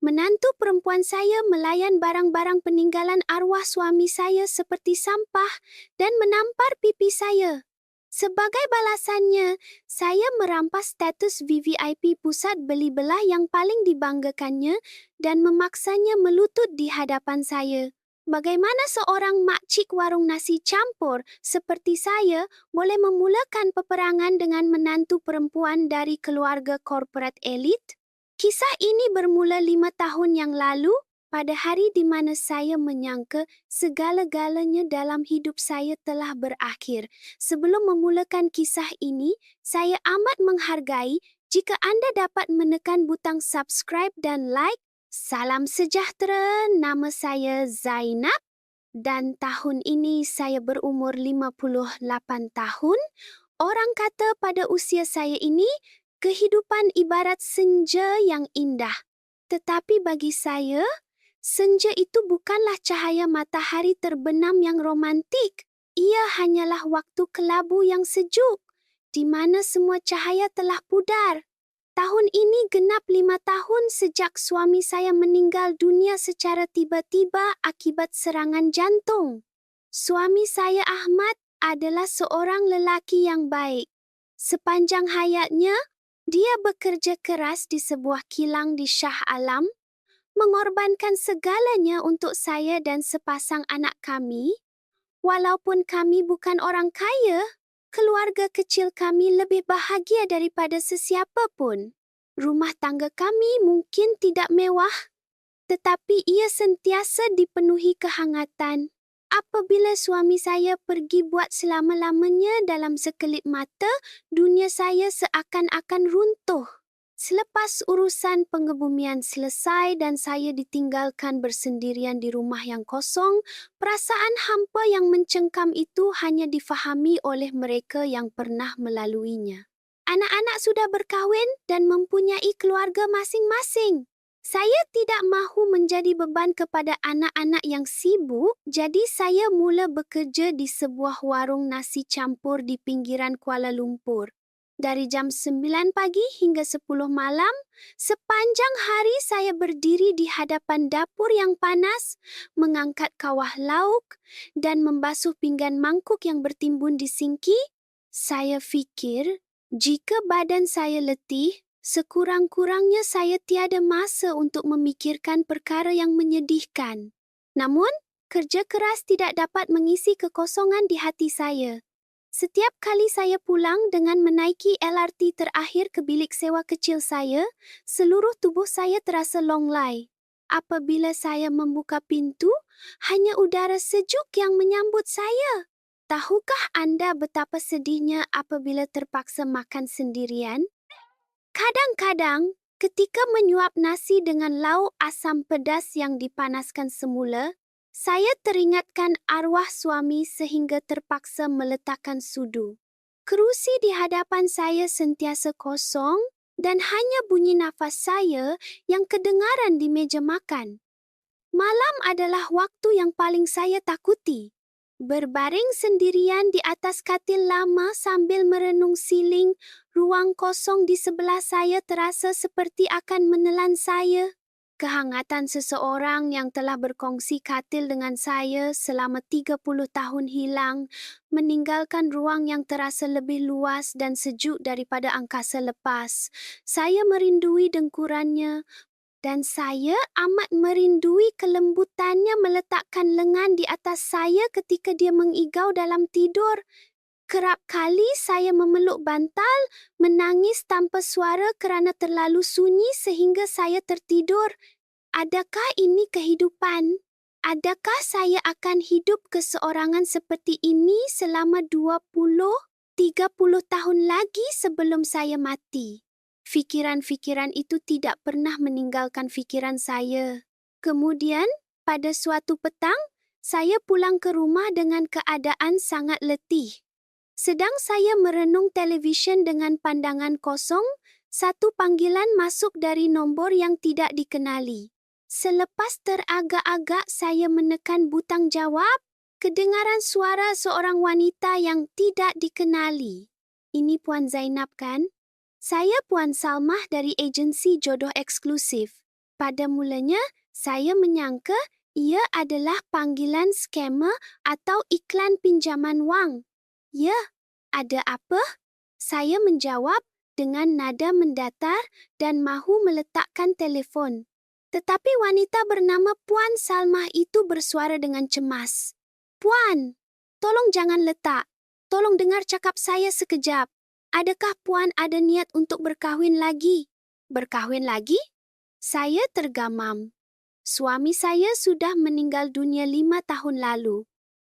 Menantu perempuan saya melayan barang-barang peninggalan arwah suami saya seperti sampah dan menampar pipi saya. Sebagai balasannya, saya merampas status VVIP pusat beli belah yang paling dibanggakannya dan memaksanya melutut di hadapan saya. Bagaimana seorang makcik warung nasi campur seperti saya boleh memulakan peperangan dengan menantu perempuan dari keluarga korporat elit? Kisah ini bermula 5 tahun yang lalu, pada hari di mana saya menyangka segala-galanya dalam hidup saya telah berakhir. Sebelum memulakan kisah ini, saya amat menghargai jika anda dapat menekan butang subscribe dan like. Salam sejahtera, nama saya Zainab dan tahun ini saya berumur 58 tahun. Orang kata pada usia saya ini, kehidupan ibarat senja yang indah. Tetapi bagi saya, senja itu bukanlah cahaya matahari terbenam yang romantik. Ia hanyalah waktu kelabu yang sejuk, di mana semua cahaya telah pudar. Tahun ini genap 5 tahun sejak suami saya meninggal dunia secara tiba-tiba akibat serangan jantung. Suami saya Ahmad adalah seorang lelaki yang baik. Sepanjang hayatnya, dia bekerja keras di sebuah kilang di Shah Alam, mengorbankan segalanya untuk saya dan sepasang anak kami. Walaupun kami bukan orang kaya, keluarga kecil kami lebih bahagia daripada sesiapa pun. Rumah tangga kami mungkin tidak mewah, tetapi ia sentiasa dipenuhi kehangatan. Apabila suami saya pergi buat selama-lamanya dalam sekelip mata, dunia saya seakan-akan runtuh. Selepas urusan pengebumian selesai dan saya ditinggalkan bersendirian di rumah yang kosong, perasaan hampa yang mencengkam itu hanya difahami oleh mereka yang pernah melaluinya. Anak-anak sudah berkahwin dan mempunyai keluarga masing-masing. Saya tidak mahu menjadi beban kepada anak-anak yang sibuk, jadi saya mula bekerja di sebuah warung nasi campur di pinggiran Kuala Lumpur. Dari jam 9 pagi hingga 10 malam, sepanjang hari saya berdiri di hadapan dapur yang panas, mengangkat kawah lauk dan membasuh pinggan mangkuk yang bertimbun di sinki. Saya fikir, jika badan saya letih, sekurang-kurangnya saya tiada masa untuk memikirkan perkara yang menyedihkan. Namun, kerja keras tidak dapat mengisi kekosongan di hati saya. Setiap kali saya pulang dengan menaiki LRT terakhir ke bilik sewa kecil saya, seluruh tubuh saya terasa longlai. Apabila saya membuka pintu, hanya udara sejuk yang menyambut saya. Tahukah anda betapa sedihnya apabila terpaksa makan sendirian? Kadang-kadang, ketika menyuap nasi dengan lauk asam pedas yang dipanaskan semula, saya teringatkan arwah suami sehingga terpaksa meletakkan sudu. Kerusi di hadapan saya sentiasa kosong dan hanya bunyi nafas saya yang kedengaran di meja makan. Malam adalah waktu yang paling saya takuti. Berbaring sendirian di atas katil lama sambil merenung siling, ruang kosong di sebelah saya terasa seperti akan menelan saya. Kehangatan seseorang yang telah berkongsi katil dengan saya selama 30 tahun hilang, meninggalkan ruang yang terasa lebih luas dan sejuk daripada angkasa lepas. Saya merindui dengkurannya, dan saya amat merindui kelembutannya meletakkan lengan di atas saya ketika dia mengigau dalam tidur. Kerap kali saya memeluk bantal, menangis tanpa suara kerana terlalu sunyi sehingga saya tertidur. Adakah ini kehidupan? Adakah saya akan hidup keseorangan seperti ini selama 20-30 tahun lagi sebelum saya mati? Fikiran-fikiran itu tidak pernah meninggalkan fikiran saya. Kemudian, pada suatu petang, saya pulang ke rumah dengan keadaan sangat letih. Sedang saya merenung televisyen dengan pandangan kosong, satu panggilan masuk dari nombor yang tidak dikenali. Selepas teragak-agak saya menekan butang jawab, kedengaran suara seorang wanita yang tidak dikenali. Ini Puan Zainab kan? Saya Puan Salmah dari agensi Jodoh Eksklusif. Pada mulanya, saya menyangka ia adalah panggilan skamer atau iklan pinjaman wang. Ya, ada apa? Saya menjawab dengan nada mendatar dan mahu meletakkan telefon. Tetapi wanita bernama Puan Salmah itu bersuara dengan cemas. Puan, tolong jangan letak. Tolong dengar cakap saya sekejap. Adakah Puan ada niat untuk berkahwin lagi? Berkahwin lagi? Saya tergamam. Suami saya sudah meninggal dunia 5 tahun lalu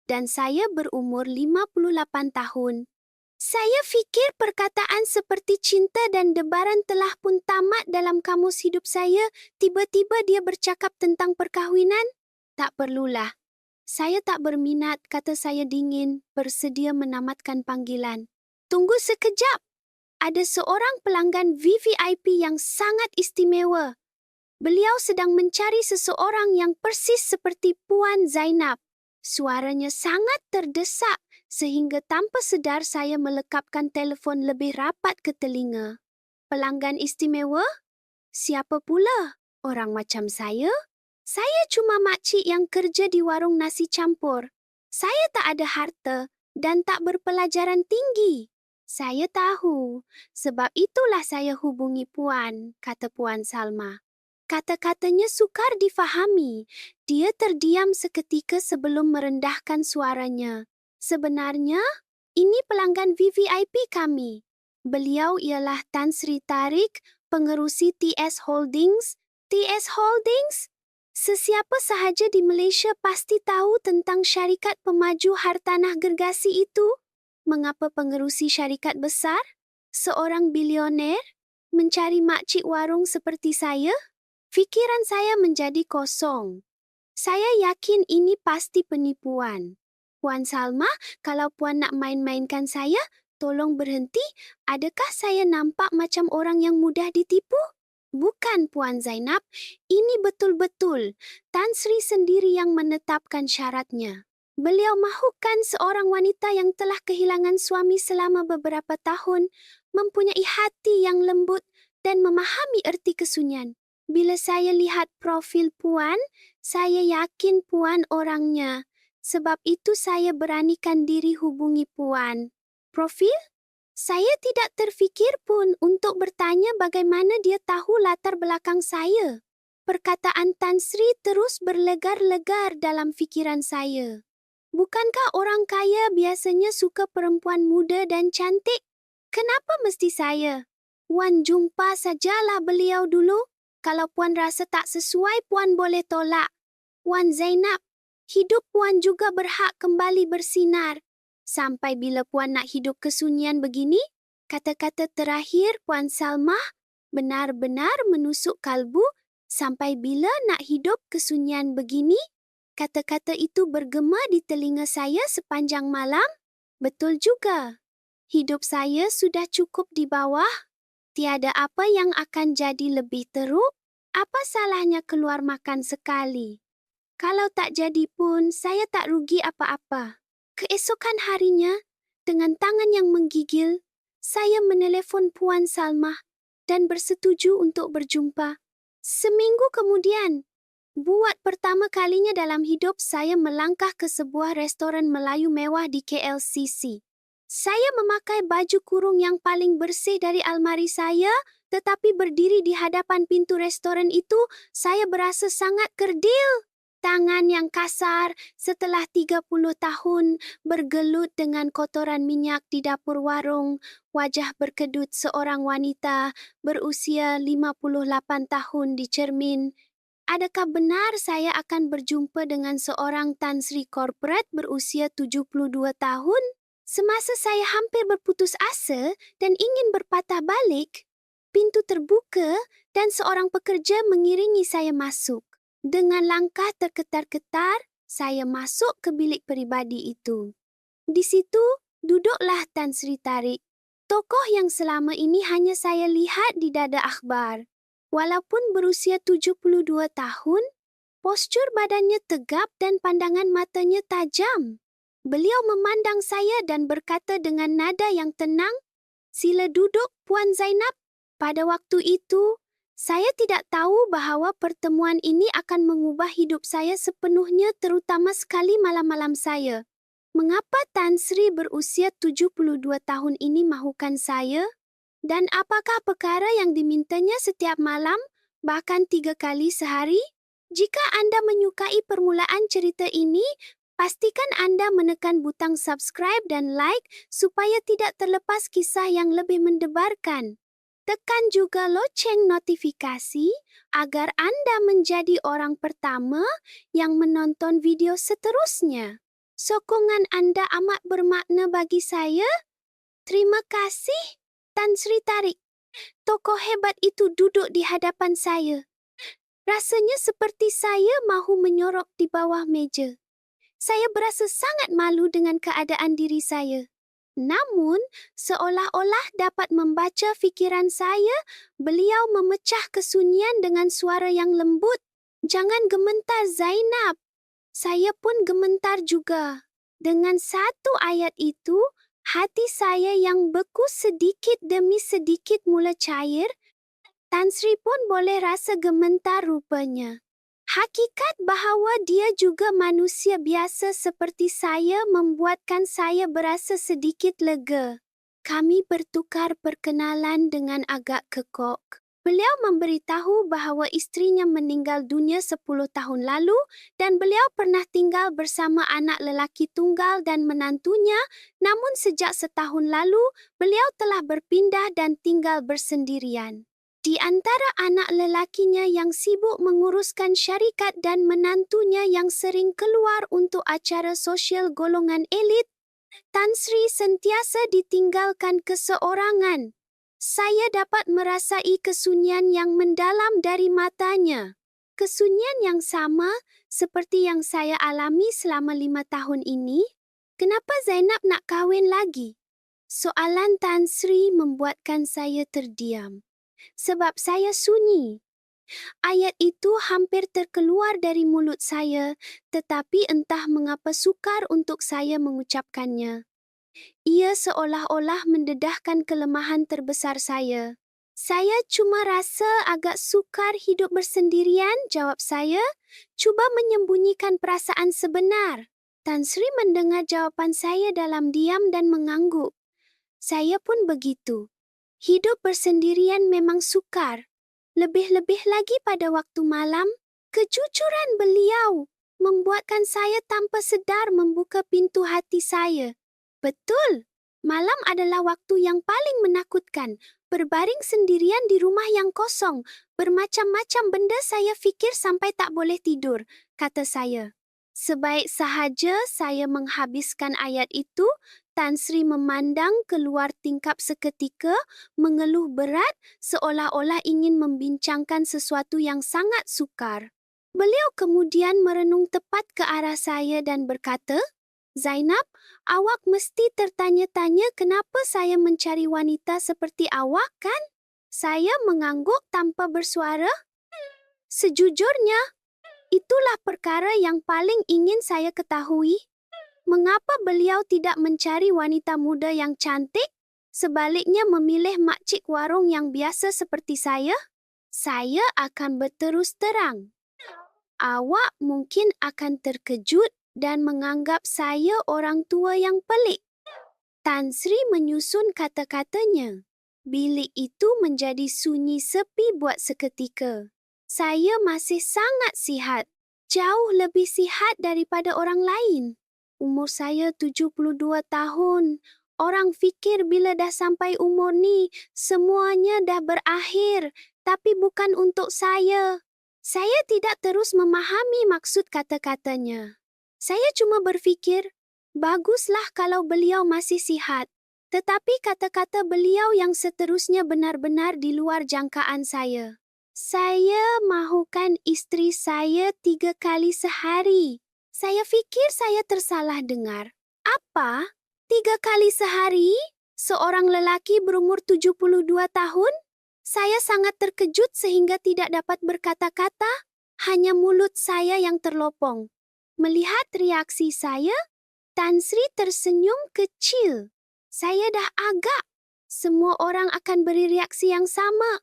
dan saya berumur 58 tahun. Saya fikir perkataan seperti cinta dan debaran telah pun tamat dalam kamus hidup saya. Tiba-tiba dia bercakap tentang perkahwinan. Tak perlulah. Saya tak berminat, kata saya dingin, bersedia menamatkan panggilan. Tunggu sekejap. Ada seorang pelanggan VVIP yang sangat istimewa. Beliau sedang mencari seseorang yang persis seperti Puan Zainab. Suaranya sangat terdesak sehingga tanpa sedar saya melekapkan telefon lebih rapat ke telinga. Pelanggan istimewa? Siapa pula? Orang macam saya? Saya cuma makcik yang kerja di warung nasi campur. Saya tak ada harta dan tak berpelajaran tinggi. Saya tahu, sebab itulah saya hubungi Puan, kata Puan Salmah. Kata-katanya sukar difahami. Dia terdiam seketika sebelum merendahkan suaranya. Sebenarnya, ini pelanggan VVIP kami. Beliau ialah Tan Sri Tariq, pengerusi TS Holdings. TS Holdings? Sesiapa sahaja di Malaysia pasti tahu tentang syarikat pemaju hartanah gergasi itu. Mengapa pengerusi syarikat besar, seorang bilioner, mencari makcik warung seperti saya? Fikiran saya menjadi kosong. Saya yakin ini pasti penipuan. Puan Salmah, kalau Puan nak main-mainkan saya, tolong berhenti. Adakah saya nampak macam orang yang mudah ditipu? Bukan, Puan Zainab. Ini betul-betul Tan Sri sendiri yang menetapkan syaratnya. Beliau mahukan seorang wanita yang telah kehilangan suami selama beberapa tahun, mempunyai hati yang lembut dan memahami erti kesunyian. Bila saya lihat profil Puan, saya yakin Puan orangnya. Sebab itu saya beranikan diri hubungi Puan. Profil? Saya tidak terfikir pun untuk bertanya bagaimana dia tahu latar belakang saya. Perkataan Tan Sri terus berlegar-legar dalam fikiran saya. Bukankah orang kaya biasanya suka perempuan muda dan cantik? Kenapa mesti saya? Wan jumpa sajalah beliau dulu. Kalau Puan rasa tak sesuai, Puan boleh tolak. Wan Zainab, hidup Puan juga berhak kembali bersinar. Sampai bila Puan nak hidup kesunyian begini? Kata-kata terakhir Puan Salmah benar-benar menusuk kalbu. Sampai bila nak hidup kesunyian begini? Kata-kata itu bergema di telinga saya sepanjang malam. Betul juga. Hidup saya sudah cukup di bawah. Tiada apa yang akan jadi lebih teruk. Apa salahnya keluar makan sekali? Kalau tak jadi pun, saya tak rugi apa-apa. Keesokan harinya, dengan tangan yang menggigil, saya menelefon Puan Salmah dan bersetuju untuk berjumpa. Seminggu kemudian, buat pertama kalinya dalam hidup saya melangkah ke sebuah restoran Melayu mewah di KLCC. Saya memakai baju kurung yang paling bersih dari almari saya, tetapi berdiri di hadapan pintu restoran itu, saya berasa sangat kerdil. Tangan yang kasar setelah 30 tahun bergelut dengan kotoran minyak di dapur warung, wajah berkedut seorang wanita berusia 58 tahun di cermin. Adakah benar saya akan berjumpa dengan seorang Tan Sri korporat berusia 72 tahun? Semasa saya hampir berputus asa dan ingin berpatah balik, pintu terbuka dan seorang pekerja mengiringi saya masuk. Dengan langkah terketar-ketar, saya masuk ke bilik peribadi itu. Di situ, duduklah Tan Sri Tariq, tokoh yang selama ini hanya saya lihat di dada akhbar. Walaupun berusia 72 tahun, postur badannya tegap dan pandangan matanya tajam. Beliau memandang saya dan berkata dengan nada yang tenang, "Sila duduk, Puan Zainab." Pada waktu itu, Saya tidak tahu bahwa pertemuan ini akan mengubah hidup saya sepenuhnya, terutama sekali malam-malam saya. Mengapa Tan Sri berusia 72 tahun ini mahukan saya? Dan apakah perkara yang dimintanya setiap malam, bahkan 3 kali sehari? Jika Anda menyukai permulaan cerita ini, pastikan Anda menekan butang subscribe dan like supaya tidak terlepas kisah yang lebih mendebarkan. Tekan juga loceng notifikasi agar Anda menjadi orang pertama yang menonton video seterusnya. Sokongan Anda amat bermakna bagi saya. Terima kasih, Tan Sri Tarik. Tokoh hebat itu duduk di hadapan saya. Rasanya seperti saya mahu menyorok di bawah meja. Saya berasa sangat malu dengan keadaan diri saya. Namun, seolah-olah dapat membaca fikiran saya, beliau memecah kesunyian dengan suara yang lembut. Jangan gementar, Zainab. Saya pun gementar juga. Dengan satu ayat itu, hati saya yang beku sedikit demi sedikit mula cair. Tan Sri pun boleh rasa gementar rupanya. Hakikat bahawa dia juga manusia biasa seperti saya membuatkan saya berasa sedikit lega. Kami bertukar perkenalan dengan agak kekok. Beliau memberitahu bahawa istrinya meninggal dunia 10 tahun lalu dan beliau pernah tinggal bersama anak lelaki tunggal dan menantunya, namun sejak setahun lalu, beliau telah berpindah dan tinggal bersendirian. Di antara anak lelakinya yang sibuk menguruskan syarikat dan menantunya yang sering keluar untuk acara sosial golongan elit, Tan Sri sentiasa ditinggalkan keseorangan. Saya dapat merasai kesunyian yang mendalam dari matanya. Kesunyian yang sama seperti yang saya alami selama 5 tahun ini. Kenapa Zainab nak kahwin lagi? Soalan Tan Sri membuatkan saya terdiam. Sebab saya sunyi. Ayat itu hampir terkeluar dari mulut saya, tetapi entah mengapa sukar untuk saya mengucapkannya. Ia seolah-olah mendedahkan kelemahan terbesar saya. Saya cuma rasa agak sukar hidup bersendirian, jawab saya. Cuba menyembunyikan perasaan sebenar. Tan Sri mendengar jawapan saya dalam diam dan mengangguk. Saya pun begitu. Hidup bersendirian memang sukar. Lebih-lebih lagi pada waktu malam, kejujuran beliau membuatkan saya tanpa sedar membuka pintu hati saya. Betul, malam adalah waktu yang paling menakutkan. Berbaring sendirian di rumah yang kosong, bermacam-macam benda saya fikir sampai tak boleh tidur, kata saya. Sebaik sahaja saya menghabiskan ayat itu, Tan Sri memandang keluar tingkap seketika, mengeluh berat seolah-olah ingin membincangkan sesuatu yang sangat sukar. Beliau kemudian merenung tepat ke arah saya dan berkata, Zainab, awak mesti tertanya-tanya kenapa saya mencari wanita seperti awak, kan? Saya mengangguk tanpa bersuara. Sejujurnya, itulah perkara yang paling ingin saya ketahui. Mengapa beliau tidak mencari wanita muda yang cantik? Sebaliknya memilih makcik warung yang biasa seperti saya? Saya akan berterus terang. Awak mungkin akan terkejut dan menganggap saya orang tua yang pelik. Tan Sri menyusun kata-katanya. Bilik itu menjadi sunyi sepi buat seketika. Saya masih sangat sihat. Jauh lebih sihat daripada orang lain. Umur saya 72 tahun. Orang fikir bila dah sampai umur ni, semuanya dah berakhir. Tapi bukan untuk saya. Saya tidak terus memahami maksud kata-katanya. Saya cuma berfikir, baguslah kalau beliau masih sihat. Tetapi kata-kata beliau yang seterusnya benar-benar di luar jangkaan saya. Saya mahukan istri saya 3 kali sehari. Saya fikir saya tersalah dengar. Apa? 3 kali sehari? Seorang lelaki berumur 72 tahun? Saya sangat terkejut sehingga tidak dapat berkata-kata. Hanya mulut saya yang terlopong. Melihat reaksi saya, Tan Sri tersenyum kecil. Saya dah agak. Semua orang akan beri reaksi yang sama.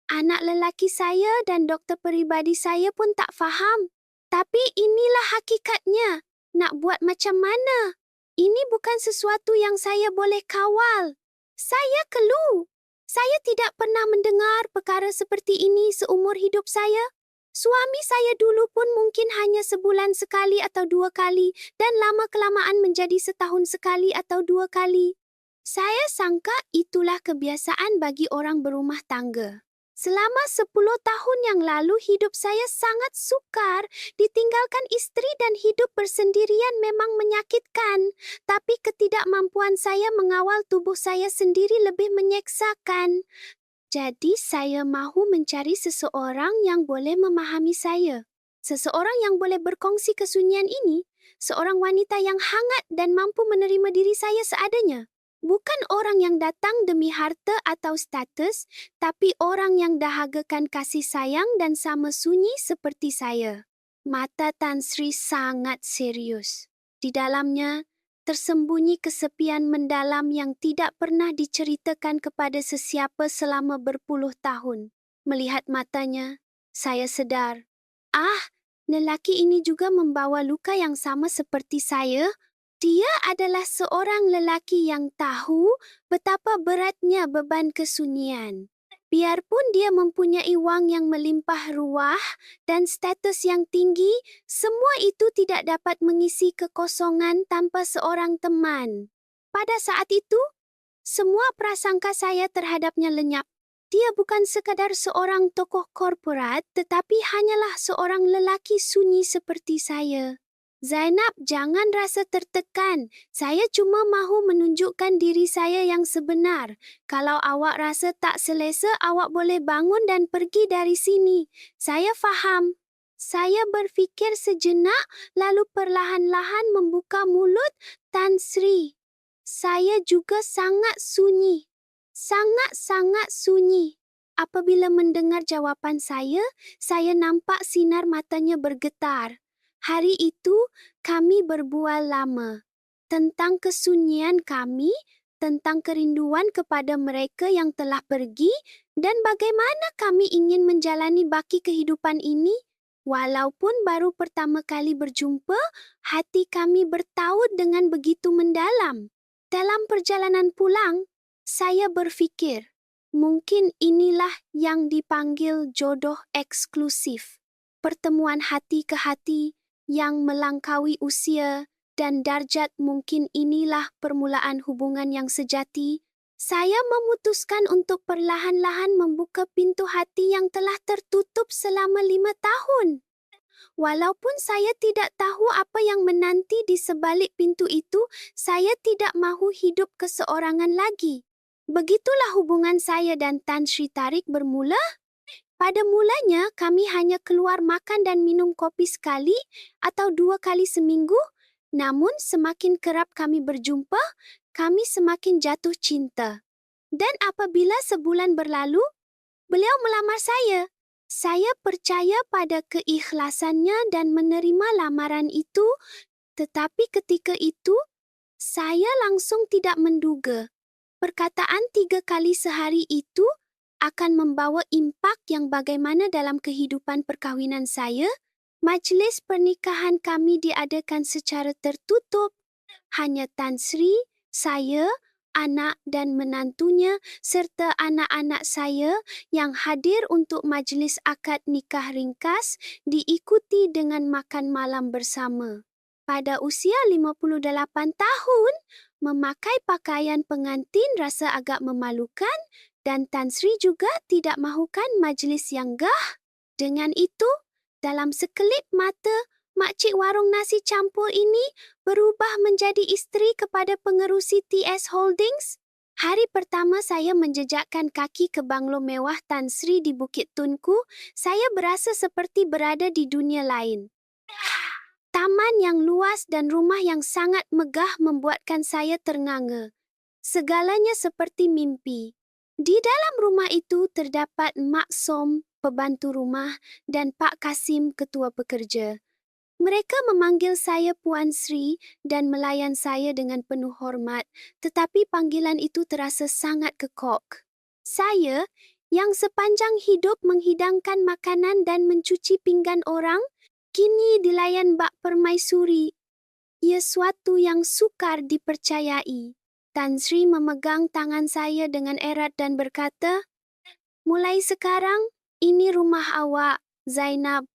Anak lelaki saya dan doktor peribadi saya pun tak faham. Tapi inilah hakikatnya. Nak buat macam mana? Ini bukan sesuatu yang saya boleh kawal. Saya keluh. Saya tidak pernah mendengar perkara seperti ini seumur hidup saya. Suami saya dulu pun mungkin hanya sebulan sekali atau 2 kali dan lama-kelamaan menjadi setahun sekali atau 2 kali. Saya sangka itulah kebiasaan bagi orang berumah tangga. Selama 10 tahun yang lalu hidup saya sangat sukar. Ditinggalkan istri dan hidup bersendirian memang menyakitkan. Tapi ketidakmampuan saya mengawal tubuh saya sendiri lebih menyeksakan. Jadi saya mahu mencari seseorang yang boleh memahami saya. Seseorang yang boleh berkongsi kesunyian ini. Seorang wanita yang hangat dan mampu menerima diri saya seadanya. Bukan orang yang datang demi harta atau status, tapi orang yang dahagakan kasih sayang dan sama sunyi seperti saya. Mata Tan Sri sangat serius. Di dalamnya, tersembunyi kesepian mendalam yang tidak pernah diceritakan kepada sesiapa selama berpuluh tahun. Melihat matanya, saya sedar. Lelaki ini juga membawa luka yang sama seperti saya. Dia adalah seorang lelaki yang tahu betapa beratnya beban kesunyian. Biarpun dia mempunyai wang yang melimpah ruah dan status yang tinggi, semua itu tidak dapat mengisi kekosongan tanpa seorang teman. Pada saat itu, semua prasangka saya terhadapnya lenyap. Dia bukan sekadar seorang tokoh korporat, tetapi hanyalah seorang lelaki sunyi seperti saya. Zainab, jangan rasa tertekan. Saya cuma mahu menunjukkan diri saya yang sebenar. Kalau awak rasa tak selesa, awak boleh bangun dan pergi dari sini. Saya faham. Saya berfikir sejenak, lalu perlahan-lahan membuka mulut. Tan Sri, saya juga sangat sunyi. Sangat-sangat sunyi. Apabila mendengar jawapan saya nampak sinar matanya bergetar. Hari itu, kami berbual lama. Tentang kesunyian kami, tentang kerinduan kepada mereka yang telah pergi, dan bagaimana kami ingin menjalani baki kehidupan ini. Walaupun baru pertama kali berjumpa, hati kami bertaut dengan begitu mendalam. Dalam perjalanan pulang, saya berfikir, mungkin inilah yang dipanggil jodoh eksklusif. Pertemuan hati ke hati yang melangkaui usia dan darjat, mungkin inilah permulaan hubungan yang sejati. Saya memutuskan untuk perlahan-lahan membuka pintu hati yang telah tertutup selama 5 tahun. Walaupun saya tidak tahu apa yang menanti di sebalik pintu itu, saya tidak mahu hidup keseorangan lagi. Begitulah hubungan saya dan Tan Sri Tarik bermula. Pada mulanya, kami hanya keluar makan dan minum kopi sekali atau 2 kali seminggu. Namun, semakin kerap kami berjumpa, kami semakin jatuh cinta. Dan apabila sebulan berlalu, beliau melamar saya. Saya percaya pada keikhlasannya dan menerima lamaran itu. Tetapi ketika itu, saya langsung tidak menduga. Perkataan 3 kali sehari itu akan membawa impak yang bagaimana dalam kehidupan perkahwinan saya. Majlis pernikahan kami diadakan secara tertutup. Hanya Tan Sri, saya, anak dan menantunya serta anak-anak saya yang hadir untuk majlis akad nikah ringkas diikuti dengan makan malam bersama. Pada usia 58 tahun, memakai pakaian pengantin rasa agak memalukan dan Tan Sri juga tidak mahukan majlis yang gah. Dengan itu, dalam sekelip mata, makcik warung nasi campur ini berubah menjadi isteri kepada pengerusi TS Holdings. Hari pertama saya menjejakkan kaki ke banglo mewah Tan Sri di Bukit Tunku, saya berasa seperti berada di dunia lain. Taman yang luas dan rumah yang sangat megah membuatkan saya ternganga. Segalanya seperti mimpi. Di dalam rumah itu terdapat Mak Som, pembantu rumah, dan Pak Kasim, ketua pekerja. Mereka memanggil saya Puan Sri dan melayan saya dengan penuh hormat, tetapi panggilan itu terasa sangat kekok. Saya, yang sepanjang hidup menghidangkan makanan dan mencuci pinggan orang, kini dilayan bak permaisuri. Ia suatu yang sukar dipercayai. Tan Sri memegang tangan saya dengan erat dan berkata, "Mulai sekarang, ini rumah awak, Zainab.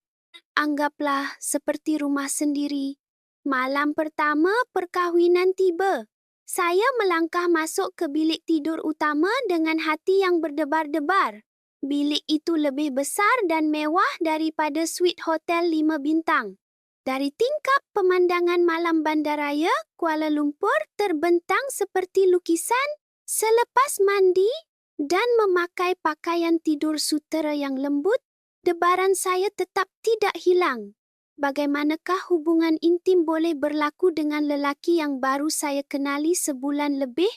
Anggaplah seperti rumah sendiri." Malam pertama perkahwinan tiba. Saya melangkah masuk ke bilik tidur utama dengan hati yang berdebar-debar. Bilik itu lebih besar dan mewah daripada suite hotel 5 bintang. Dari tingkap pemandangan malam bandaraya Kuala Lumpur terbentang seperti lukisan. Selepas mandi dan memakai pakaian tidur sutera yang lembut, debaran saya tetap tidak hilang. Bagaimanakah hubungan intim boleh berlaku dengan lelaki yang baru saya kenali sebulan lebih?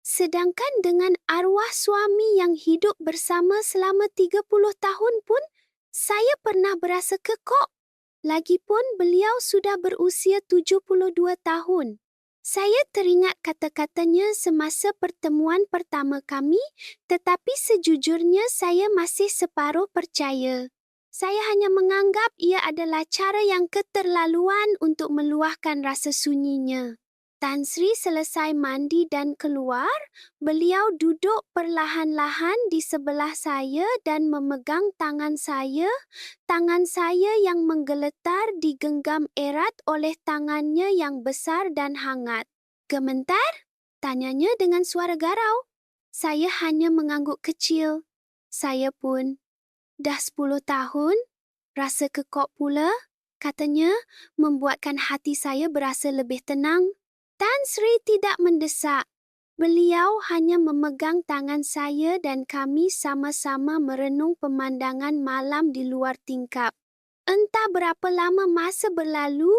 Sedangkan dengan arwah suami yang hidup bersama selama 30 tahun pun, saya pernah berasa kekok. Lagipun beliau sudah berusia 72 tahun. Saya teringat kata-katanya semasa pertemuan pertama kami, tetapi sejujurnya saya masih separuh percaya. Saya hanya menganggap ia adalah cara yang keterlaluan untuk meluahkan rasa sunyinya. Tan Sri selesai mandi dan keluar. Beliau duduk perlahan-lahan di sebelah saya dan memegang tangan saya. Tangan saya yang menggeletar digenggam erat oleh tangannya yang besar dan hangat. "Gementar?" tanyanya dengan suara garau. Saya hanya mengangguk kecil. Saya pun, "Dah 10 tahun? Rasa kekok pula?" katanya, membuatkan hati saya berasa lebih tenang. Tan Sri tidak mendesak. Beliau hanya memegang tangan saya dan kami sama-sama merenung pemandangan malam di luar tingkap. Entah berapa lama masa berlalu,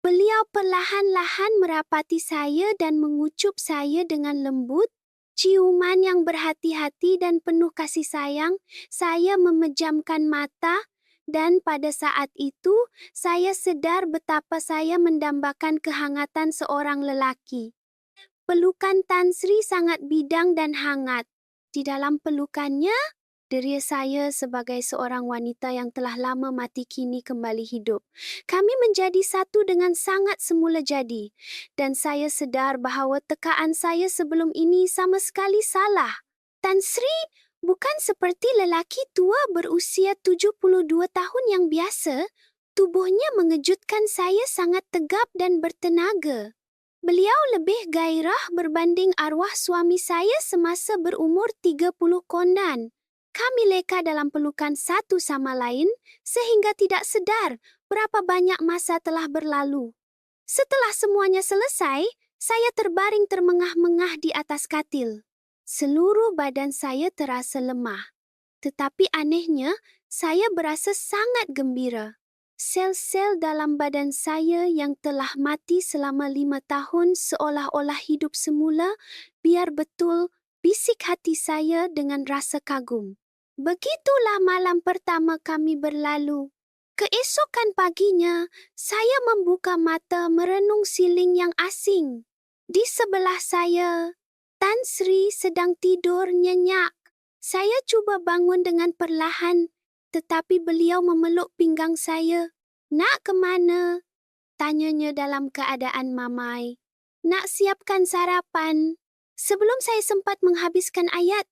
beliau perlahan-lahan merapati saya dan mengucup saya dengan lembut. Ciuman yang berhati-hati dan penuh kasih sayang. Saya memejamkan mata. Dan pada saat itu, saya sedar betapa saya mendambakan kehangatan seorang lelaki. Pelukan Tan Sri sangat bidang dan hangat. Di dalam pelukannya, deria saya sebagai seorang wanita yang telah lama mati kini kembali hidup. Kami menjadi satu dengan sangat semula jadi. Dan saya sedar bahawa tekaan saya sebelum ini sama sekali salah. Tan Sri bukan seperti lelaki tua berusia 72 tahun yang biasa. Tubuhnya mengejutkan saya sangat tegap dan bertenaga. Beliau lebih gairah berbanding arwah suami saya semasa berumur 30 kondan. Kami leka dalam pelukan satu sama lain sehingga tidak sedar berapa banyak masa telah berlalu. Setelah semuanya selesai, saya terbaring termengah-mengah di atas katil. Seluruh badan saya terasa lemah. Tetapi anehnya, saya berasa sangat gembira. Sel-sel dalam badan saya yang telah mati selama 5 tahun seolah-olah hidup semula, biar betul, bisik hati saya dengan rasa kagum. Begitulah malam pertama kami berlalu. Keesokan paginya, saya membuka mata merenung siling yang asing. Di sebelah saya, Tan Sri sedang tidur nyenyak. Saya cuba bangun dengan perlahan, tetapi beliau memeluk pinggang saya. "Nak ke mana?" tanyanya dalam keadaan mamai. "Nak siapkan sarapan." Sebelum saya sempat menghabiskan ayat,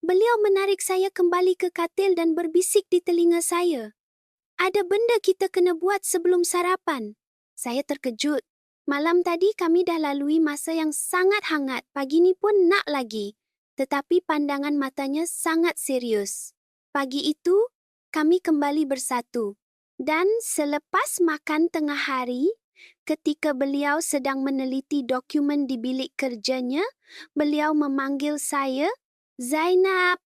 beliau menarik saya kembali ke katil dan berbisik di telinga saya. "Ada benda kita kena buat sebelum sarapan." Saya terkejut. Malam tadi kami dah lalui masa yang sangat hangat, pagi ni pun nak lagi. Tetapi pandangan matanya sangat serius. Pagi itu, kami kembali bersatu. Dan selepas makan tengah hari, ketika beliau sedang meneliti dokumen di bilik kerjanya, beliau memanggil saya, "Zainab,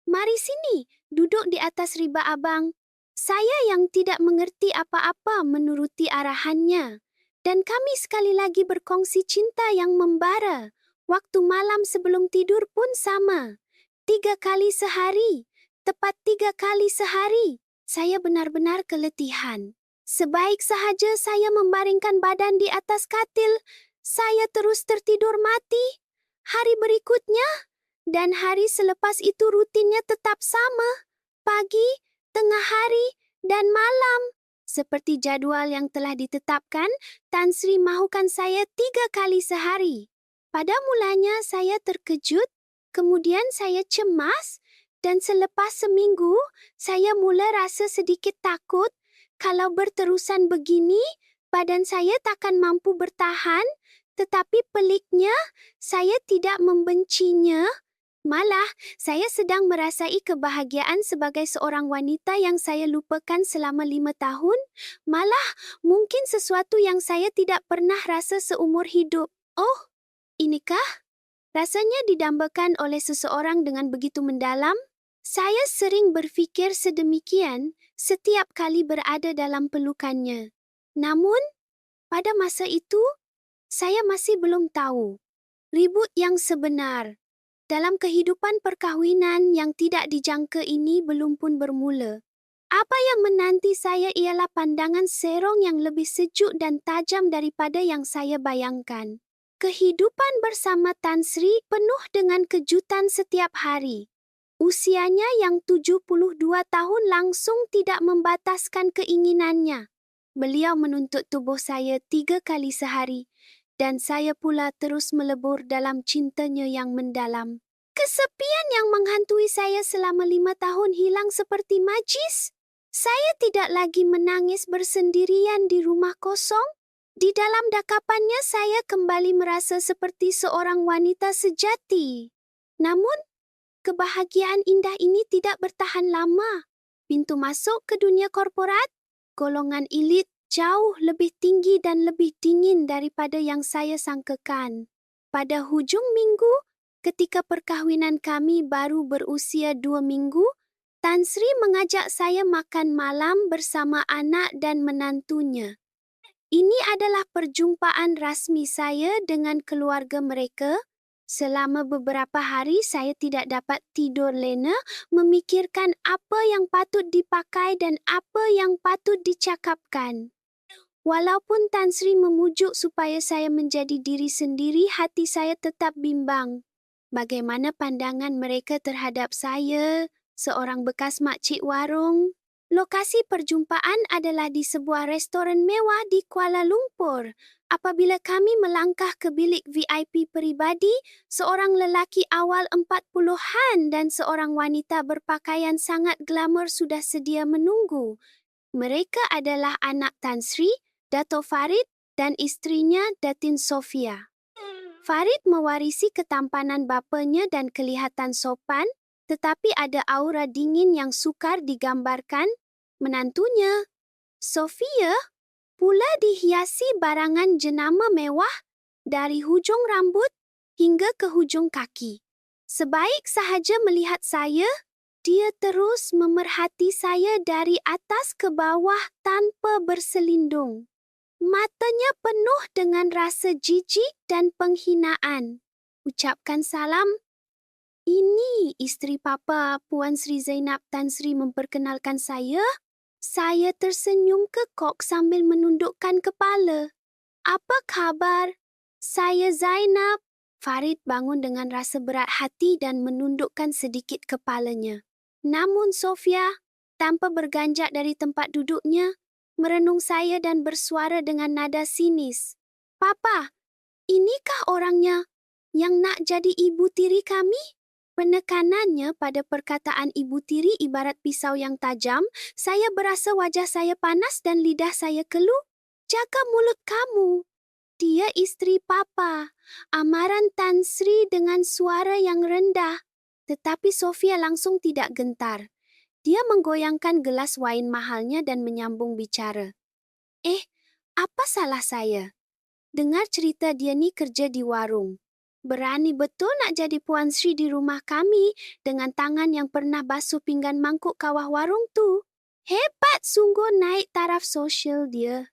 mari sini, duduk di atas riba abang." Saya yang tidak mengerti apa-apa menuruti arahannya. Dan kami sekali lagi berkongsi cinta yang membara. Waktu malam sebelum tidur pun sama. 3 kali sehari. Tepat 3 kali sehari. Saya benar-benar keletihan. Sebaik sahaja saya membaringkan badan di atas katil, saya terus tertidur mati. Hari berikutnya, Dan hari selepas itu rutinnya tetap sama. Pagi, tengah hari, dan malam. Seperti jadual yang telah ditetapkan, Tan Sri mahukan saya 3 kali sehari. Pada mulanya saya terkejut, kemudian saya cemas, dan selepas seminggu, saya mula rasa sedikit takut. Kalau berterusan begini, badan saya takkan mampu bertahan, tetapi peliknya, saya tidak membencinya. Malah, saya sedang merasai kebahagiaan sebagai seorang wanita yang saya lupakan selama 5 tahun. Malah, mungkin sesuatu yang saya tidak pernah rasa seumur hidup. Oh, inikah? Rasanya didambakan oleh seseorang dengan begitu mendalam. Saya sering berfikir sedemikian setiap kali berada dalam pelukannya. Namun, pada masa itu, saya masih belum tahu ribut yang sebenar dalam kehidupan perkahwinan yang tidak dijangka ini belum pun bermula. Apa yang menanti saya ialah pandangan serong yang lebih sejuk dan tajam daripada yang saya bayangkan. Kehidupan bersama Tan Sri penuh dengan kejutan setiap hari. Usianya yang 72 tahun langsung tidak membataskan keinginannya. Beliau menuntut tubuh saya 3 kali sehari, dan saya pula terus melebur dalam cintanya yang mendalam. Kesepian yang menghantui saya selama 5 tahun hilang seperti majis. Saya tidak lagi menangis bersendirian di rumah kosong. Di dalam dakapannya saya kembali merasa seperti seorang wanita sejati. Namun, kebahagiaan indah ini tidak bertahan lama. Pintu masuk ke dunia korporat, golongan elit jauh lebih tinggi dan lebih dingin daripada yang saya sangkakan. Pada hujung minggu, ketika perkahwinan kami baru berusia 2 minggu, Tan Sri mengajak saya makan malam bersama anak dan menantunya. Ini adalah perjumpaan rasmi saya dengan keluarga mereka. Selama beberapa hari saya tidak dapat tidur lena memikirkan apa yang patut dipakai dan apa yang patut dicakapkan. Walaupun Tan Sri memujuk supaya saya menjadi diri sendiri, hati saya tetap bimbang. Bagaimana pandangan mereka terhadap saya, seorang bekas makcik warung? Lokasi perjumpaan adalah di sebuah restoran mewah di Kuala Lumpur. Apabila kami melangkah ke bilik VIP peribadi, seorang lelaki awal 40-an dan seorang wanita berpakaian sangat glamour sudah sedia menunggu. Mereka adalah anak Tan Sri, Dato' Farid dan isterinya Datin Sofia. Farid mewarisi ketampanan bapanya dan kelihatan sopan, tetapi ada aura dingin yang sukar digambarkan. Menantunya, Sofia, pula dihiasi barangan jenama mewah dari hujung rambut hingga ke hujung kaki. Sebaik sahaja melihat saya, dia terus memerhati saya dari atas ke bawah tanpa berselindung. Matanya penuh dengan rasa jijik dan penghinaan. Ucapkan salam. Ini isteri Papa, Puan Sri Zainab. Tan Sri memperkenalkan saya. Saya tersenyum kekok sambil menundukkan kepala. Apa khabar? Saya Zainab. Farid bangun dengan rasa berat hati dan menundukkan sedikit kepalanya. Namun Sofia, tanpa berganjak dari tempat duduknya, merenung saya dan bersuara dengan nada sinis. Papa, inikah orangnya yang nak jadi ibu tiri kami? Penekanannya pada perkataan ibu tiri ibarat pisau yang tajam. Saya berasa wajah saya panas dan lidah saya keluh. Jaga mulut kamu. Dia isteri Papa. Amaran Tan Sri dengan suara yang rendah. Tetapi Sofia langsung tidak gentar. Dia menggoyangkan gelas wain mahalnya dan menyambung bicara. Apa salah saya? Dengar cerita dia ni kerja di warung. Berani betul nak jadi Puan Sri di rumah kami dengan tangan yang pernah basuh pinggan mangkuk kawah warung tu. Hebat sungguh naik taraf sosial dia.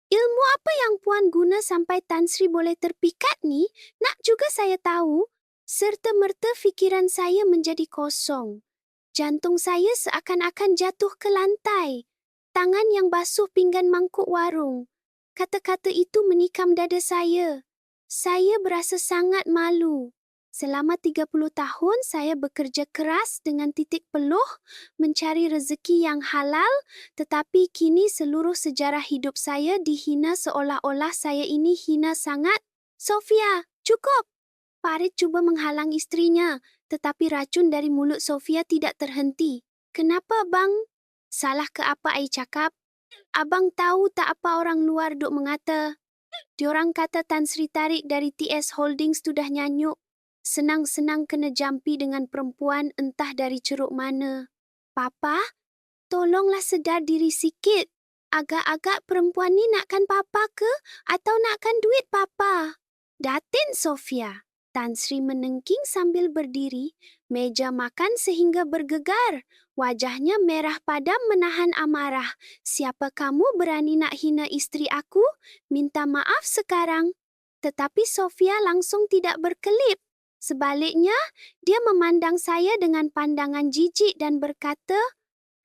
Ilmu apa yang Puan guna sampai Tan Sri boleh terpikat ni, nak juga saya tahu. Serta-merta fikiran saya menjadi kosong. Jantung saya seakan-akan jatuh ke lantai. Tangan yang basuh pinggan mangkuk warung. Kata-kata itu menikam dada saya. Saya berasa sangat malu. Selama 30 tahun saya bekerja keras dengan titik peluh mencari rezeki yang halal, tetapi kini seluruh sejarah hidup saya dihina seolah-olah saya ini hina sangat. Sofia, cukup! Farid cuba menghalang istrinya, tetapi racun dari mulut Sofia tidak terhenti. Kenapa, bang? Salah ke apa ai cakap? Abang tahu tak apa orang luar duk mengata? Diorang kata Tan Sri Tarik dari TS Holdings sudah nyanyuk. Senang-senang kena jampi dengan perempuan entah dari ceruk mana. Papa, tolonglah sedar diri sikit. Agak-agak perempuan ni nakkan papa ke atau nakkan duit papa? Datin Sofia. Tan Sri menengking sambil berdiri, meja makan sehingga bergegar. Wajahnya merah padam menahan amarah. Siapa kamu berani nak hina isteri aku? Minta maaf sekarang. Tetapi Sofia langsung tidak berkelip. Sebaliknya, dia memandang saya dengan pandangan jijik dan berkata,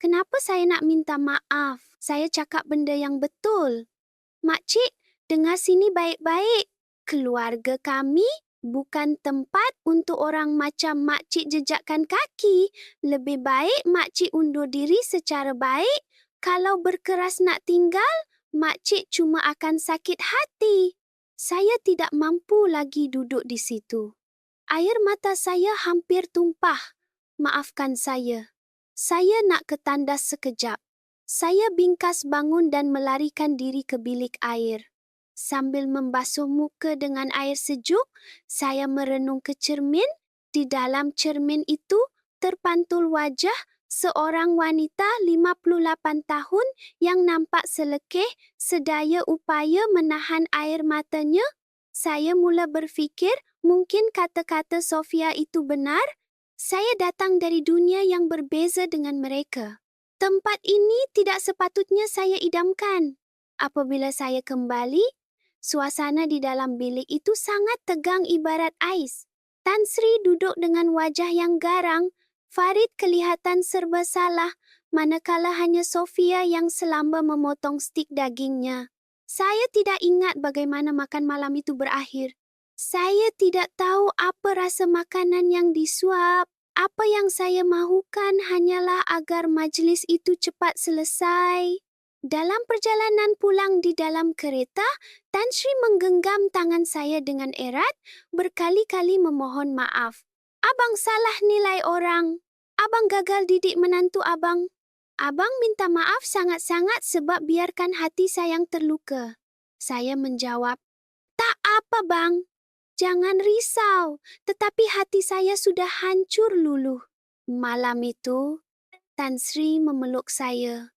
"Kenapa saya nak minta maaf? Saya cakap benda yang betul." "Makcik, dengar sini baik-baik. Keluarga kami bukan tempat untuk orang macam makcik jejakkan kaki. Lebih baik makcik undur diri secara baik. Kalau berkeras nak tinggal, makcik cuma akan sakit hati." Saya tidak mampu lagi duduk di situ. Air mata saya hampir tumpah. Maafkan saya. Saya nak ke tandas sekejap. Saya bingkas bangun dan melarikan diri ke bilik air. Sambil membasuh muka dengan air sejuk, saya merenung ke cermin. Di dalam cermin itu terpantul wajah seorang wanita 58 tahun yang nampak selekeh sedaya upaya menahan air matanya. Saya mula berfikir mungkin kata-kata Sofia itu benar. Saya datang dari dunia yang berbeza dengan mereka. Tempat ini tidak sepatutnya saya idamkan. Apabila saya kembali, suasana di dalam bilik itu sangat tegang ibarat ais. Tan Sri duduk dengan wajah yang garang. Farid kelihatan serba salah, manakala hanya Sofia yang selamba memotong stik dagingnya. Saya tidak ingat bagaimana makan malam itu berakhir. Saya tidak tahu apa rasa makanan yang disuap. Apa yang saya mahukan hanyalah agar majlis itu cepat selesai. Dalam perjalanan pulang di dalam kereta, Tan Sri menggenggam tangan saya dengan erat, berkali-kali memohon maaf. "Abang salah nilai orang. Abang gagal didik menantu abang. Abang minta maaf sangat-sangat sebab biarkan hati sayang terluka." Saya menjawab, "Tak apa bang. Jangan risau, tetapi hati saya sudah hancur luluh." Malam itu, Tan Sri memeluk saya.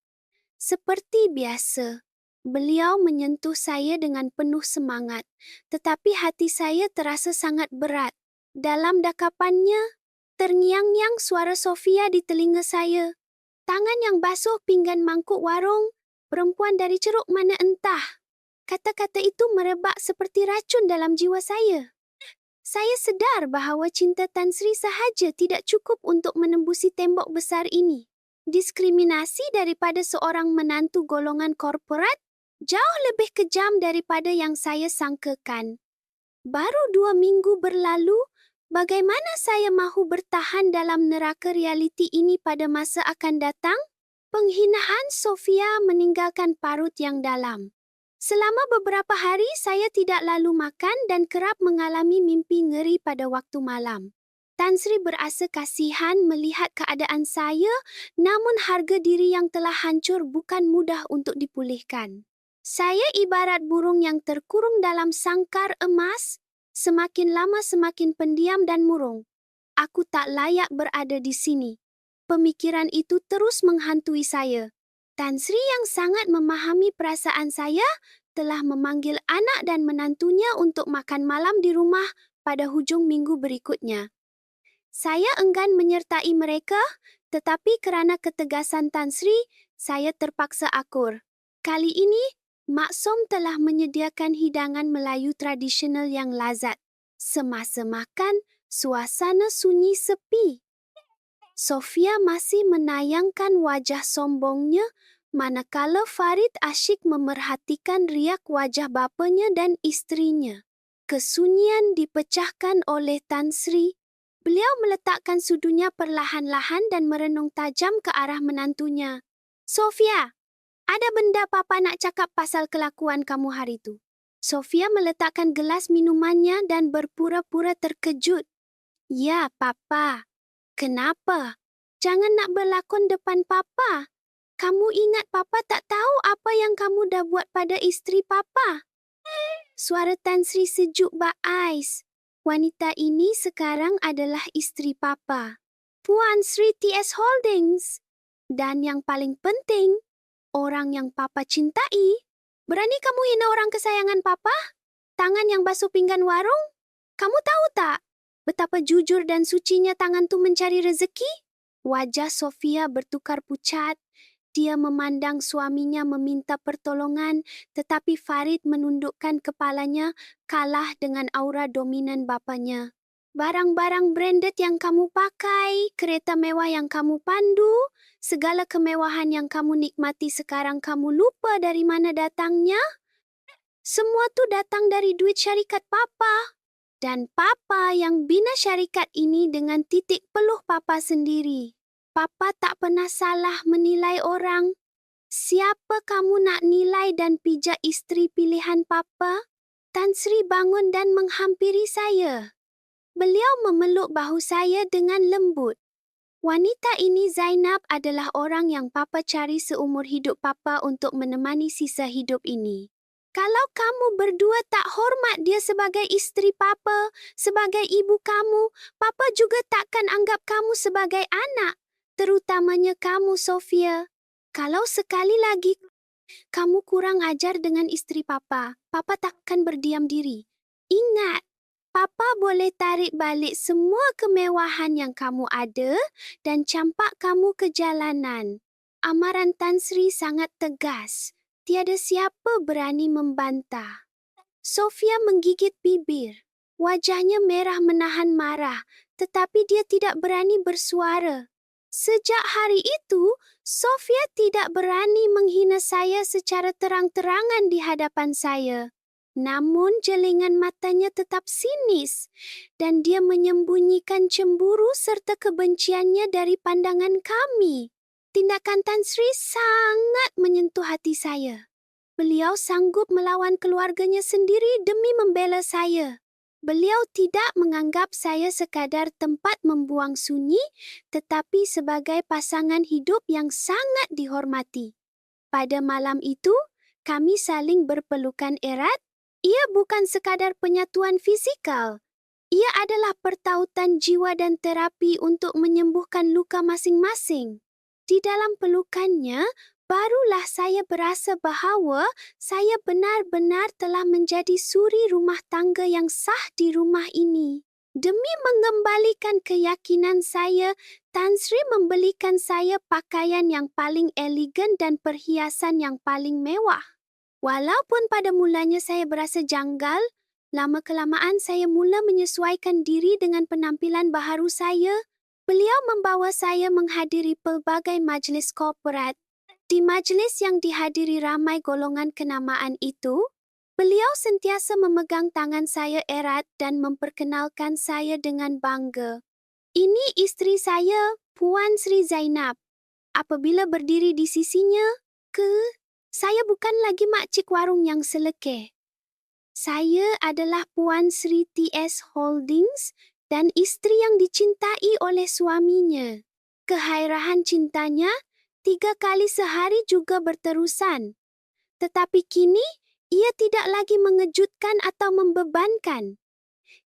Seperti biasa, beliau menyentuh saya dengan penuh semangat, tetapi hati saya terasa sangat berat. Dalam dakapannya, terngiang-ngiang suara Sofia di telinga saya. Tangan yang basuh pinggan mangkuk warung, perempuan dari ceruk mana entah. Kata-kata itu merebak seperti racun dalam jiwa saya. Saya sedar bahawa cinta Tan Sri sahaja tidak cukup untuk menembusi tembok besar ini. Diskriminasi daripada seorang menantu golongan korporat jauh lebih kejam daripada yang saya sangkakan. Baru 2 minggu berlalu, bagaimana saya mahu bertahan dalam neraka realiti ini pada masa akan datang? Penghinaan Sofia meninggalkan parut yang dalam. Selama beberapa hari saya tidak lalu makan dan kerap mengalami mimpi ngeri pada waktu malam. Tan Sri berasa kasihan melihat keadaan saya, namun harga diri yang telah hancur bukan mudah untuk dipulihkan. Saya ibarat burung yang terkurung dalam sangkar emas, semakin lama semakin pendiam dan murung. Aku tak layak berada di sini. Pemikiran itu terus menghantui saya. Tan Sri yang sangat memahami perasaan saya telah memanggil anak dan menantunya untuk makan malam di rumah pada hujung minggu berikutnya. Saya enggan menyertai mereka, tetapi kerana ketegasan Tan Sri, saya terpaksa akur. Kali ini, Mak Som telah menyediakan hidangan Melayu tradisional yang lazat. Semasa makan, suasana sunyi sepi. Sofia masih menayangkan wajah sombongnya, manakala Farid asyik memerhatikan riak wajah bapanya dan isterinya. Kesunyian dipecahkan oleh Tan Sri. Beliau meletakkan sudunya perlahan-lahan dan merenung tajam ke arah menantunya. Sofia, ada benda Papa nak cakap pasal kelakuan kamu hari itu. Sofia meletakkan gelas minumannya dan berpura-pura terkejut. Ya, Papa. Kenapa? Jangan nak berlakon depan Papa. Kamu ingat Papa tak tahu apa yang kamu dah buat pada isteri Papa? Suara Tan Sri sejuk bak ais. Wanita ini sekarang adalah isteri Papa, Puan Sri T.S. Holdings. Dan yang paling penting, orang yang Papa cintai. Berani kamu hina orang kesayangan Papa? Tangan yang basuh pinggan warung? Kamu tahu tak betapa jujur dan sucinya tangan tu mencari rezeki? Wajah Sofia bertukar pucat. Dia memandang suaminya meminta pertolongan, tetapi Farid menundukkan kepalanya kalah dengan aura dominan bapanya. Barang-barang branded yang kamu pakai, kereta mewah yang kamu pandu, segala kemewahan yang kamu nikmati sekarang kamu lupa dari mana datangnya? Semua tu datang dari duit syarikat Papa. Dan Papa yang bina syarikat ini dengan titik peluh Papa sendiri. Papa tak pernah salah menilai orang. Siapa kamu nak nilai dan pijak isteri pilihan Papa? Tan Sri bangun dan menghampiri saya. Beliau memeluk bahu saya dengan lembut. Wanita ini Zainab adalah orang yang Papa cari seumur hidup Papa untuk menemani sisa hidup ini. Kalau kamu berdua tak hormat dia sebagai isteri Papa, sebagai ibu kamu, Papa juga takkan anggap kamu sebagai anak. Terutamanya kamu, Sofia. Kalau sekali lagi kamu kurang ajar dengan isteri Papa, Papa takkan berdiam diri. Ingat, Papa boleh tarik balik semua kemewahan yang kamu ada dan campak kamu ke jalanan. Amaran Tan Sri sangat tegas. Tiada siapa berani membantah. Sofia menggigit bibir. Wajahnya merah menahan marah, tetapi dia tidak berani bersuara. Sejak hari itu, Sofia tidak berani menghina saya secara terang-terangan di hadapan saya. Namun jelingan matanya tetap sinis dan dia menyembunyikan cemburu serta kebenciannya dari pandangan kami. Tindakan Tan Sri sangat menyentuh hati saya. Beliau sanggup melawan keluarganya sendiri demi membela saya. Beliau tidak menganggap saya sekadar tempat membuang sunyi, tetapi sebagai pasangan hidup yang sangat dihormati. Pada malam itu, kami saling berpelukan erat. Ia bukan sekadar penyatuan fizikal. Ia adalah pertautan jiwa dan terapi untuk menyembuhkan luka masing-masing. Di dalam pelukannya, barulah saya berasa bahawa saya benar-benar telah menjadi suri rumah tangga yang sah di rumah ini. Demi mengembalikan keyakinan saya, Tan Sri membelikan saya pakaian yang paling elegan dan perhiasan yang paling mewah. Walaupun pada mulanya saya berasa janggal, lama-kelamaan saya mula menyesuaikan diri dengan penampilan baharu saya. Beliau membawa saya menghadiri pelbagai majlis korporat. Di majlis yang dihadiri ramai golongan kenamaan itu, beliau sentiasa memegang tangan saya erat dan memperkenalkan saya dengan bangga. Ini isteri saya, Puan Sri Zainab. Apabila berdiri di sisinya, saya bukan lagi makcik warung yang selekeh. Saya adalah Puan Sri T.S. Holdings dan isteri yang dicintai oleh suaminya. Kehairahan cintanya 3 kali sehari juga berterusan. Tetapi kini, ia tidak lagi mengejutkan atau membebankan.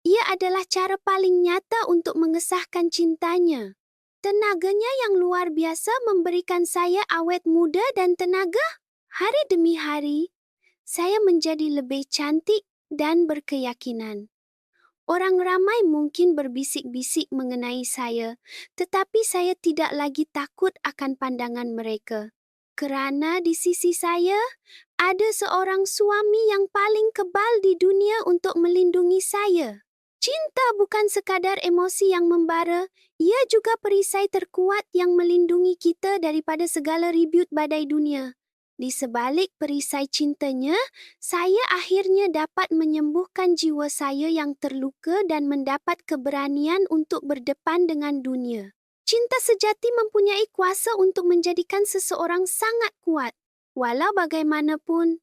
Ia adalah cara paling nyata untuk mengesahkan cintanya. Tenaganya yang luar biasa memberikan saya awet muda dan tenaga. Hari demi hari, saya menjadi lebih cantik dan berkeyakinan. Orang ramai mungkin berbisik-bisik mengenai saya, tetapi saya tidak lagi takut akan pandangan mereka. Kerana di sisi saya, ada seorang suami yang paling kebal di dunia untuk melindungi saya. Cinta bukan sekadar emosi yang membara, ia juga perisai terkuat yang melindungi kita daripada segala ribut badai dunia. Di sebalik perisai cintanya, saya akhirnya dapat menyembuhkan jiwa saya yang terluka dan mendapat keberanian untuk berdepan dengan dunia. Cinta sejati mempunyai kuasa untuk menjadikan seseorang sangat kuat. Walau bagaimanapun,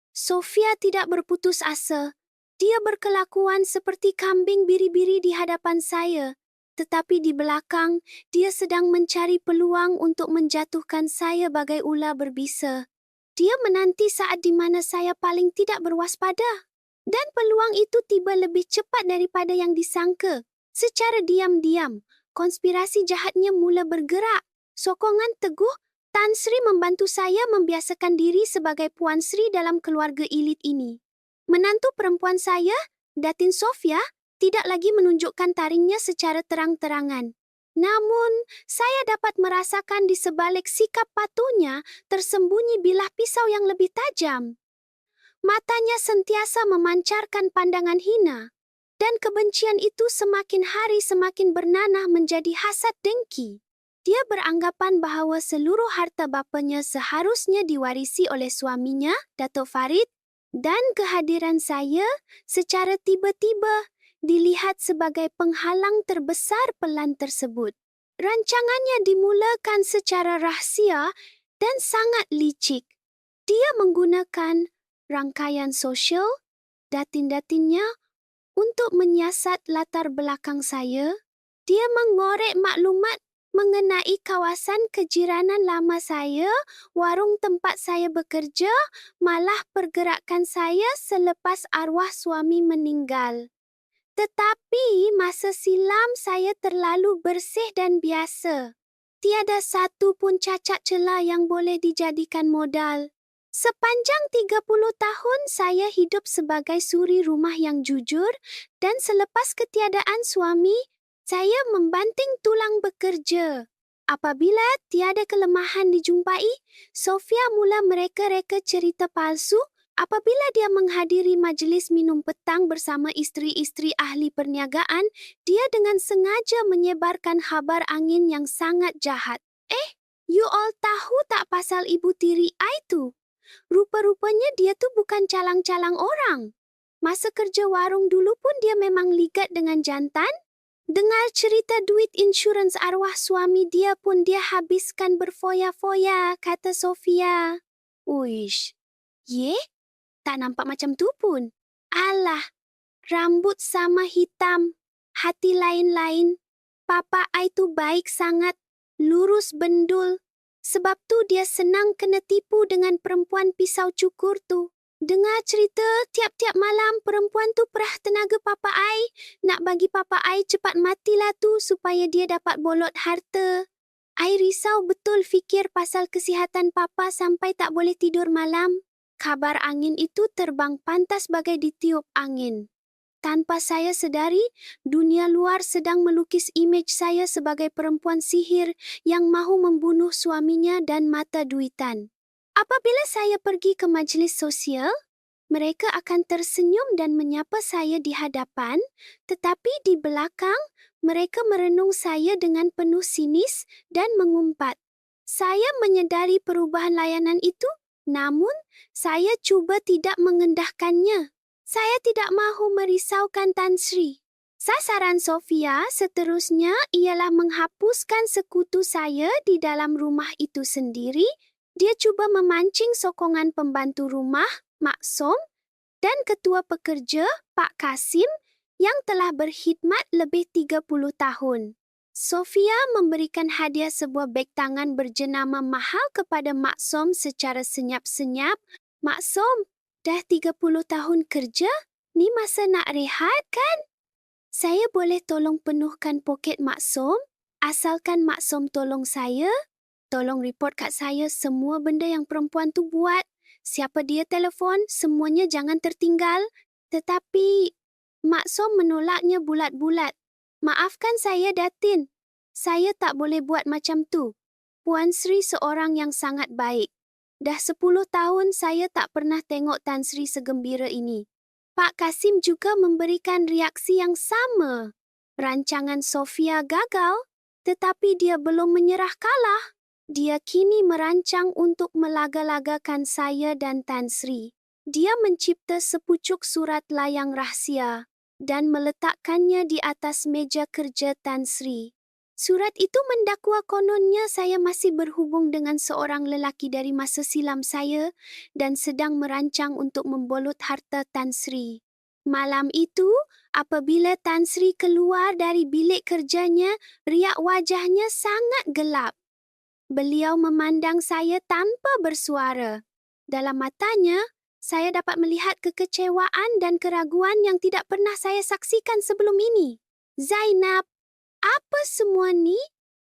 Sofia tidak berputus asa. Dia berkelakuan seperti kambing biri-biri di hadapan saya. Tetapi di belakang, dia sedang mencari peluang untuk menjatuhkan saya bagai ular berbisa. Dia menanti saat di mana saya paling tidak berwaspada. Dan peluang itu tiba lebih cepat daripada yang disangka. Secara diam-diam, konspirasi jahatnya mula bergerak. Sokongan teguh, Tan Sri membantu saya membiasakan diri sebagai Puan Sri dalam keluarga elit ini. Menantu perempuan saya, Datin Sofia, tidak lagi menunjukkan taringnya secara terang-terangan. Namun, saya dapat merasakan di sebalik sikap patuhnya tersembunyi bilah pisau yang lebih tajam. Matanya sentiasa memancarkan pandangan hina, dan kebencian itu semakin hari semakin bernanah menjadi hasad dengki. Dia beranggapan bahawa seluruh harta bapanya seharusnya diwarisi oleh suaminya, Dato' Farid, dan kehadiran saya secara tiba-tiba dilihat sebagai penghalang terbesar pelan tersebut. Rancangannya dimulakan secara rahsia dan sangat licik. Dia menggunakan rangkaian sosial, datin-datinnya, untuk menyiasat latar belakang saya. Dia mengorek maklumat mengenai kawasan kejiranan lama saya, warung tempat saya bekerja, malah pergerakan saya selepas arwah suami meninggal. Tetapi masa silam saya terlalu bersih dan biasa. Tiada satu pun cacat celah yang boleh dijadikan modal. Sepanjang 30 tahun saya hidup sebagai suri rumah yang jujur dan selepas ketiadaan suami, saya membanting tulang bekerja. Apabila tiada kelemahan dijumpai, Sofia mula mereka-reka cerita palsu. Apabila dia menghadiri majlis minum petang bersama isteri-isteri ahli perniagaan, dia dengan sengaja menyebarkan khabar angin yang sangat jahat. You all tahu tak pasal ibu tiri I tu? Rupa-rupanya dia tu bukan calang-calang orang. Masa kerja warung dulu pun dia memang ligat dengan jantan. Dengar cerita duit insurans arwah suami dia pun dia habiskan berfoya-foya, kata Sofia. Uish, ye? Tak nampak macam tu pun. Alah, rambut sama hitam, hati lain-lain. Papa I tu baik sangat, lurus bendul. Sebab tu dia senang kena tipu dengan perempuan pisau cukur tu. Dengar cerita tiap-tiap malam perempuan tu perah tenaga Papa I. Nak bagi Papa I cepat matilah tu supaya dia dapat bolot harta. I risau betul fikir pasal kesihatan Papa sampai tak boleh tidur malam. Kabar angin itu terbang pantas bagai ditiup angin. Tanpa saya sedari, dunia luar sedang melukis imej saya sebagai perempuan sihir yang mahu membunuh suaminya dan mata duitan. Apabila saya pergi ke majlis sosial, mereka akan tersenyum dan menyapa saya di hadapan, tetapi di belakang, mereka merenung saya dengan penuh sinis dan mengumpat. Saya menyedari perubahan layanan itu, namun saya cuba tidak mengendahkannya. Saya tidak mahu merisaukan Tan Sri. Sasaran Sofia seterusnya ialah menghapuskan sekutu saya di dalam rumah itu sendiri. Dia cuba memancing sokongan pembantu rumah, Mak Som, dan ketua pekerja, Pak Kasim, yang telah berkhidmat lebih 30 tahun. Sofia memberikan hadiah sebuah beg tangan berjenama mahal kepada Mak Som secara senyap-senyap. Mak Som, dah 30 tahun kerja? Ni masa nak rehat kan? Saya boleh tolong penuhkan poket Mak Som? Asalkan Mak Som tolong saya. Tolong report kat saya semua benda yang perempuan tu buat. Siapa dia telefon, semuanya jangan tertinggal. Tetapi Mak Som menolaknya bulat-bulat. Maafkan saya, Datin. Saya tak boleh buat macam tu. Puan Sri seorang yang sangat baik. Dah 10 tahun saya tak pernah tengok Tan Sri segembira ini. Pak Kasim juga memberikan reaksi yang sama. Rancangan Sofia gagal, tetapi dia belum menyerah kalah. Dia kini merancang untuk melaga-lagakan saya dan Tan Sri. Dia mencipta sepucuk surat layang rahsia dan meletakkannya di atas meja kerja Tan Sri. Surat itu mendakwa kononnya saya masih berhubung dengan seorang lelaki dari masa silam saya dan sedang merancang untuk membolot harta Tan Sri. Malam itu, apabila Tan Sri keluar dari bilik kerjanya, riak wajahnya sangat gelap. Beliau memandang saya tanpa bersuara. Dalam matanya, saya dapat melihat kekecewaan dan keraguan yang tidak pernah saya saksikan sebelum ini. Zainab, apa semua ni?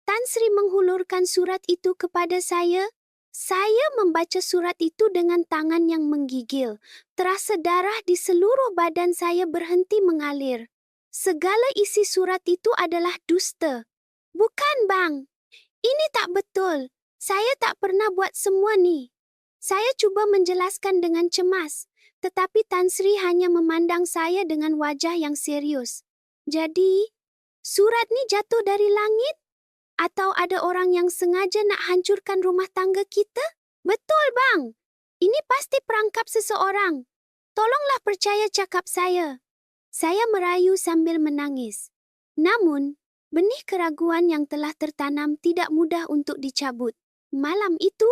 Tan Sri menghulurkan surat itu kepada saya. Saya membaca surat itu dengan tangan yang menggigil. Terasa darah di seluruh badan saya berhenti mengalir. Segala isi surat itu adalah dusta. Bukan, Bang. Ini tak betul. Saya tak pernah buat semua ni. Saya cuba menjelaskan dengan cemas, tetapi Tan Sri hanya memandang saya dengan wajah yang serius. Jadi, surat ni jatuh dari langit? Atau ada orang yang sengaja nak hancurkan rumah tangga kita? Betul, Bang. Ini pasti perangkap seseorang. Tolonglah percaya cakap saya. Saya merayu sambil menangis. Namun, benih keraguan yang telah tertanam tidak mudah untuk dicabut. Malam itu,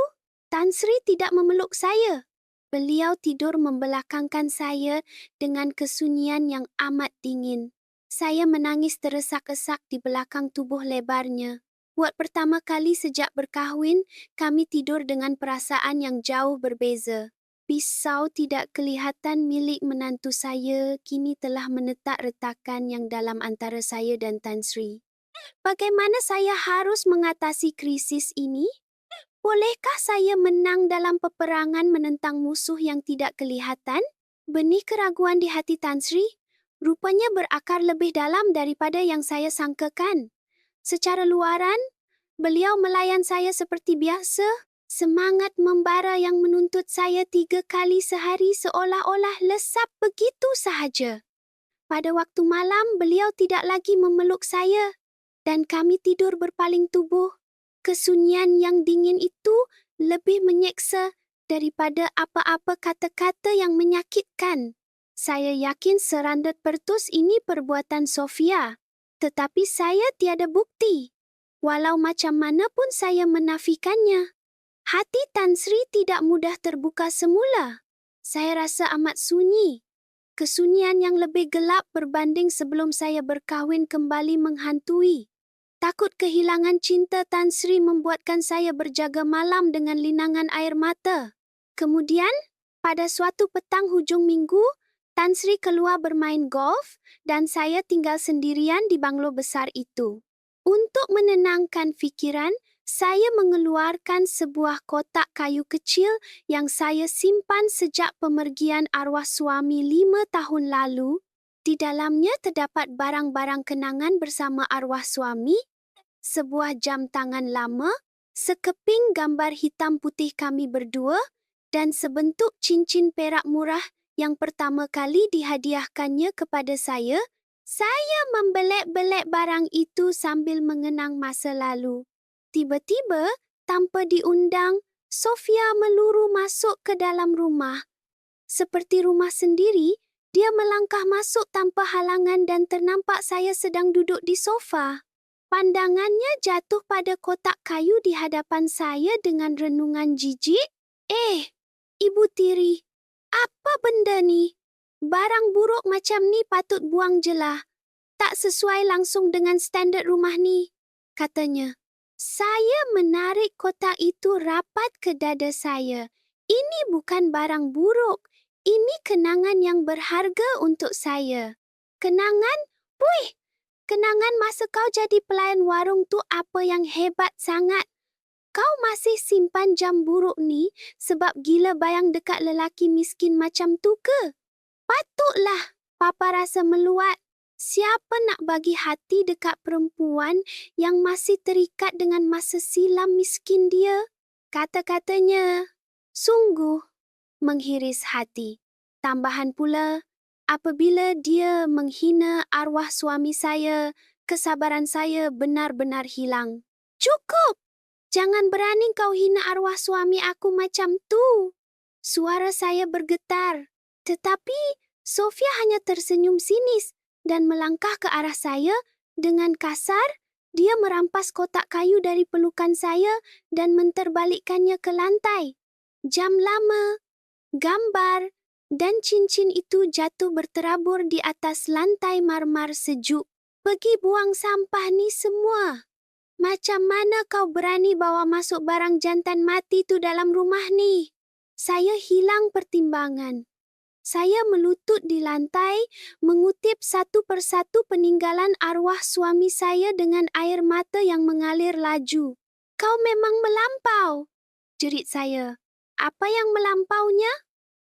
Tan Sri tidak memeluk saya. Beliau tidur membelakangkan saya dengan kesunyian yang amat dingin. Saya menangis teresak-esak di belakang tubuh lebarnya. Buat pertama kali sejak berkahwin, kami tidur dengan perasaan yang jauh berbeza. Pisau tidak kelihatan milik menantu saya kini telah menetak retakan yang dalam antara saya dan Tan Sri. Bagaimana saya harus mengatasi krisis ini? Bolehkah saya menang dalam peperangan menentang musuh yang tidak kelihatan? Benih keraguan di hati Tan Sri rupanya berakar lebih dalam daripada yang saya sangkakan. Secara luaran, beliau melayan saya seperti biasa. Semangat membara yang menuntut saya 3 kali sehari seolah-olah lesap begitu sahaja. Pada waktu malam, beliau tidak lagi memeluk saya dan kami tidur berpaling tubuh. Kesunyian yang dingin itu lebih menyeksa daripada apa-apa kata-kata yang menyakitkan. Saya yakin 100% ini perbuatan Sofia, tetapi saya tiada bukti. Walau macam mana pun saya menafikannya. Hati Tan Sri tidak mudah terbuka semula. Saya rasa amat sunyi. Kesunyian yang lebih gelap berbanding sebelum saya berkahwin kembali menghantui. Takut kehilangan cinta Tan Sri membuatkan saya berjaga malam dengan linangan air mata. Kemudian, pada suatu petang hujung minggu, Tan Sri keluar bermain golf dan saya tinggal sendirian di banglo besar itu. Untuk menenangkan fikiran, saya mengeluarkan sebuah kotak kayu kecil yang saya simpan sejak pemergian arwah suami 5 tahun lalu. Di dalamnya terdapat barang-barang kenangan bersama arwah suami, sebuah jam tangan lama, sekeping gambar hitam putih kami berdua, dan sebentuk cincin perak murah yang pertama kali dihadiahkannya kepada saya. Saya membelek-belek barang itu sambil mengenang masa lalu. Tiba-tiba, tanpa diundang, Sofia meluru masuk ke dalam rumah. Seperti rumah sendiri, dia melangkah masuk tanpa halangan dan ternampak saya sedang duduk di sofa. Pandangannya jatuh pada kotak kayu di hadapan saya dengan renungan jijik. Ibu tiri, apa benda ni? Barang buruk macam ni patut buang jelah. Tak sesuai langsung dengan standard rumah ni, katanya. Saya menarik kotak itu rapat ke dada saya. Ini bukan barang buruk. Ini kenangan yang berharga untuk saya. Kenangan? Puih! Kenangan masa kau jadi pelayan warung tu apa yang hebat sangat. Kau masih simpan jam buruk ni sebab gila bayang dekat lelaki miskin macam tu ke? Patutlah Papa rasa meluat. Siapa nak bagi hati dekat perempuan yang masih terikat dengan masa silam miskin dia? Kata-katanya sungguh menghiris hati. Tambahan pula, apabila dia menghina arwah suami saya, kesabaran saya benar-benar hilang. Cukup! Jangan berani kau hina arwah suami aku macam tu. Suara saya bergetar. Tetapi Sofia hanya tersenyum sinis dan melangkah ke arah saya. Dengan kasar, dia merampas kotak kayu dari pelukan saya dan menterbalikkannya ke lantai. Jam lama, gambar, dan cincin itu jatuh berterabur di atas lantai marmar sejuk. Pergi buang sampah ni semua. Macam mana kau berani bawa masuk barang jantan mati tu dalam rumah ni? Saya hilang pertimbangan. Saya melutut di lantai, mengutip satu persatu peninggalan arwah suami saya dengan air mata yang mengalir laju. Kau memang melampau, jerit saya. Apa yang melampaunya?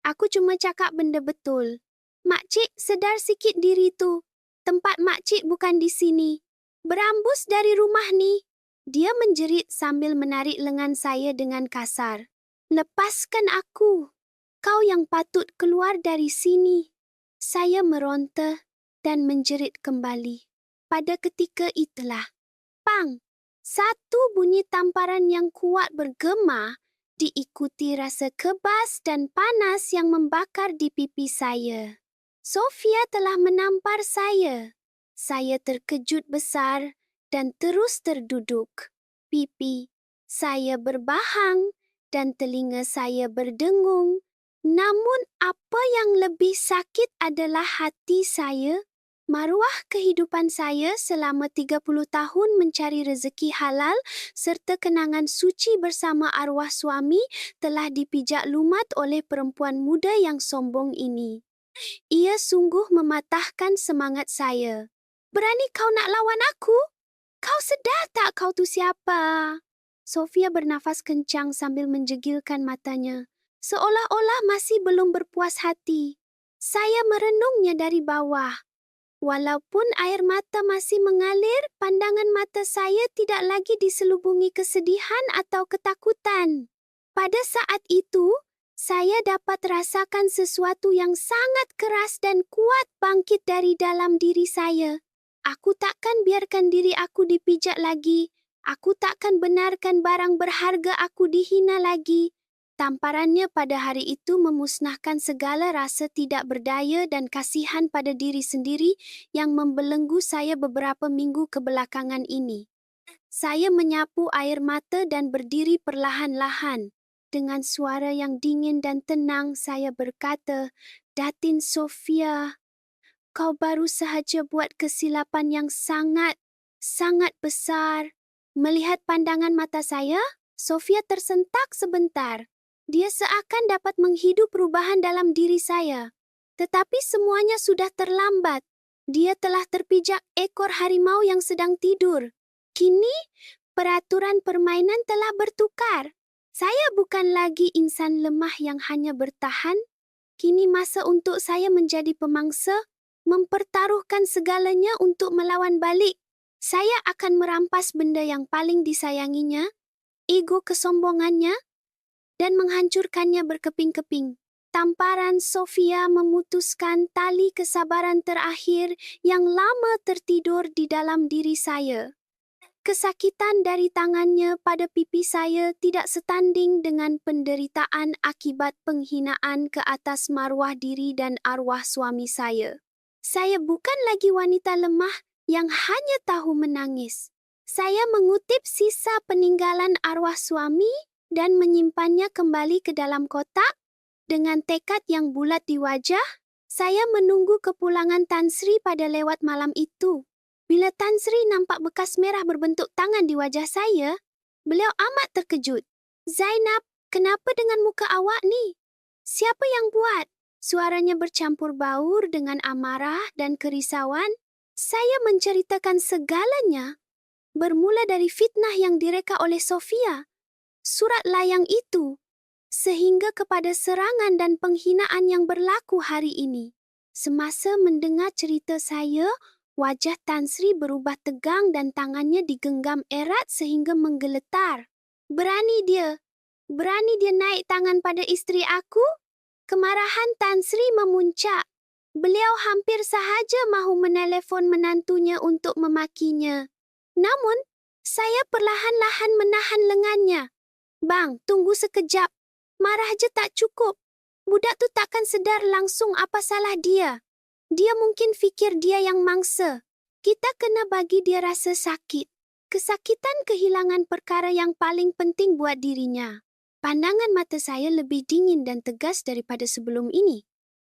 Aku cuma cakap benda betul. Makcik, sedar sikit diri tu. Tempat makcik bukan di sini. Berambus dari rumah ni. Dia menjerit sambil menarik lengan saya dengan kasar. Lepaskan aku. Kau yang patut keluar dari sini. Saya meronta dan menjerit kembali. Pada ketika itulah, pang! Satu bunyi tamparan yang kuat bergema, diikuti rasa kebas dan panas yang membakar di pipi saya. Sofia telah menampar saya. Saya terkejut besar dan terus terduduk. Pipi saya berbahang dan telinga saya berdengung. Namun apa yang lebih sakit adalah hati saya. Maruah kehidupan saya selama 30 tahun mencari rezeki halal serta kenangan suci bersama arwah suami telah dipijak lumat oleh perempuan muda yang sombong ini. Ia sungguh mematahkan semangat saya. Berani kau nak lawan aku? Kau sedar tak kau tu siapa? Sofia bernafas kencang sambil menjegilkan matanya, seolah-olah masih belum berpuas hati. Saya merenungnya dari bawah. Walaupun air mata masih mengalir, pandangan mata saya tidak lagi diselubungi kesedihan atau ketakutan. Pada saat itu, saya dapat rasakan sesuatu yang sangat keras dan kuat bangkit dari dalam diri saya. Aku takkan biarkan diri aku dipijak lagi. Aku takkan benarkan barang berharga aku dihina lagi. Tamparannya pada hari itu memusnahkan segala rasa tidak berdaya dan kasihan pada diri sendiri yang membelenggu saya beberapa minggu kebelakangan ini. Saya menyapu air mata dan berdiri perlahan-lahan. Dengan suara yang dingin dan tenang, saya berkata, Datin Sofia, kau baru sahaja buat kesilapan yang sangat besar. Melihat pandangan mata saya, Sofia tersentak sebentar. Dia seakan dapat menghidup perubahan dalam diri saya. Tetapi semuanya sudah terlambat. Dia telah terpijak ekor harimau yang sedang tidur. Kini, peraturan permainan telah bertukar. Saya bukan lagi insan lemah yang hanya bertahan. Kini masa untuk saya menjadi pemangsa, mempertaruhkan segalanya untuk melawan balik. Saya akan merampas benda yang paling disayanginya, ego kesombongannya, dan menghancurkannya berkeping-keping. Tamparan Sofia memutuskan tali kesabaran terakhir yang lama tertidur di dalam diri saya. Kesakitan dari tangannya pada pipi saya tidak setanding dengan penderitaan akibat penghinaan ke atas maruah diri dan arwah suami saya. Saya bukan lagi wanita lemah yang hanya tahu menangis. Saya mengutip sisa peninggalan arwah suami dan menyimpannya kembali ke dalam kotak. Dengan tekad yang bulat di wajah, saya menunggu kepulangan Tan Sri pada lewat malam itu. Bila Tan Sri nampak bekas merah berbentuk tangan di wajah saya, beliau amat terkejut. Zainab, kenapa dengan muka awak ni? Siapa yang buat? Suaranya bercampur baur dengan amarah dan kerisauan. Saya menceritakan segalanya, bermula dari fitnah yang direka oleh Sofia, surat layang itu, sehingga kepada serangan dan penghinaan yang berlaku hari ini. Semasa mendengar cerita saya, wajah Tan Sri berubah tegang dan tangannya digenggam erat sehingga menggeletar. Berani dia naik tangan pada isteri aku? Kemarahan Tan Sri memuncak. Beliau hampir sahaja mahu menelefon menantunya untuk memakinya. Namun, Saya perlahan-lahan menahan lengannya. Bang, tunggu sekejap. Marah je tak cukup. Budak tu takkan sedar langsung apa salah dia. Dia mungkin fikir dia yang mangsa. Kita kena bagi dia rasa sakit. Kesakitan kehilangan perkara yang paling penting buat dirinya. Pandangan mata saya lebih dingin dan tegas daripada sebelum ini.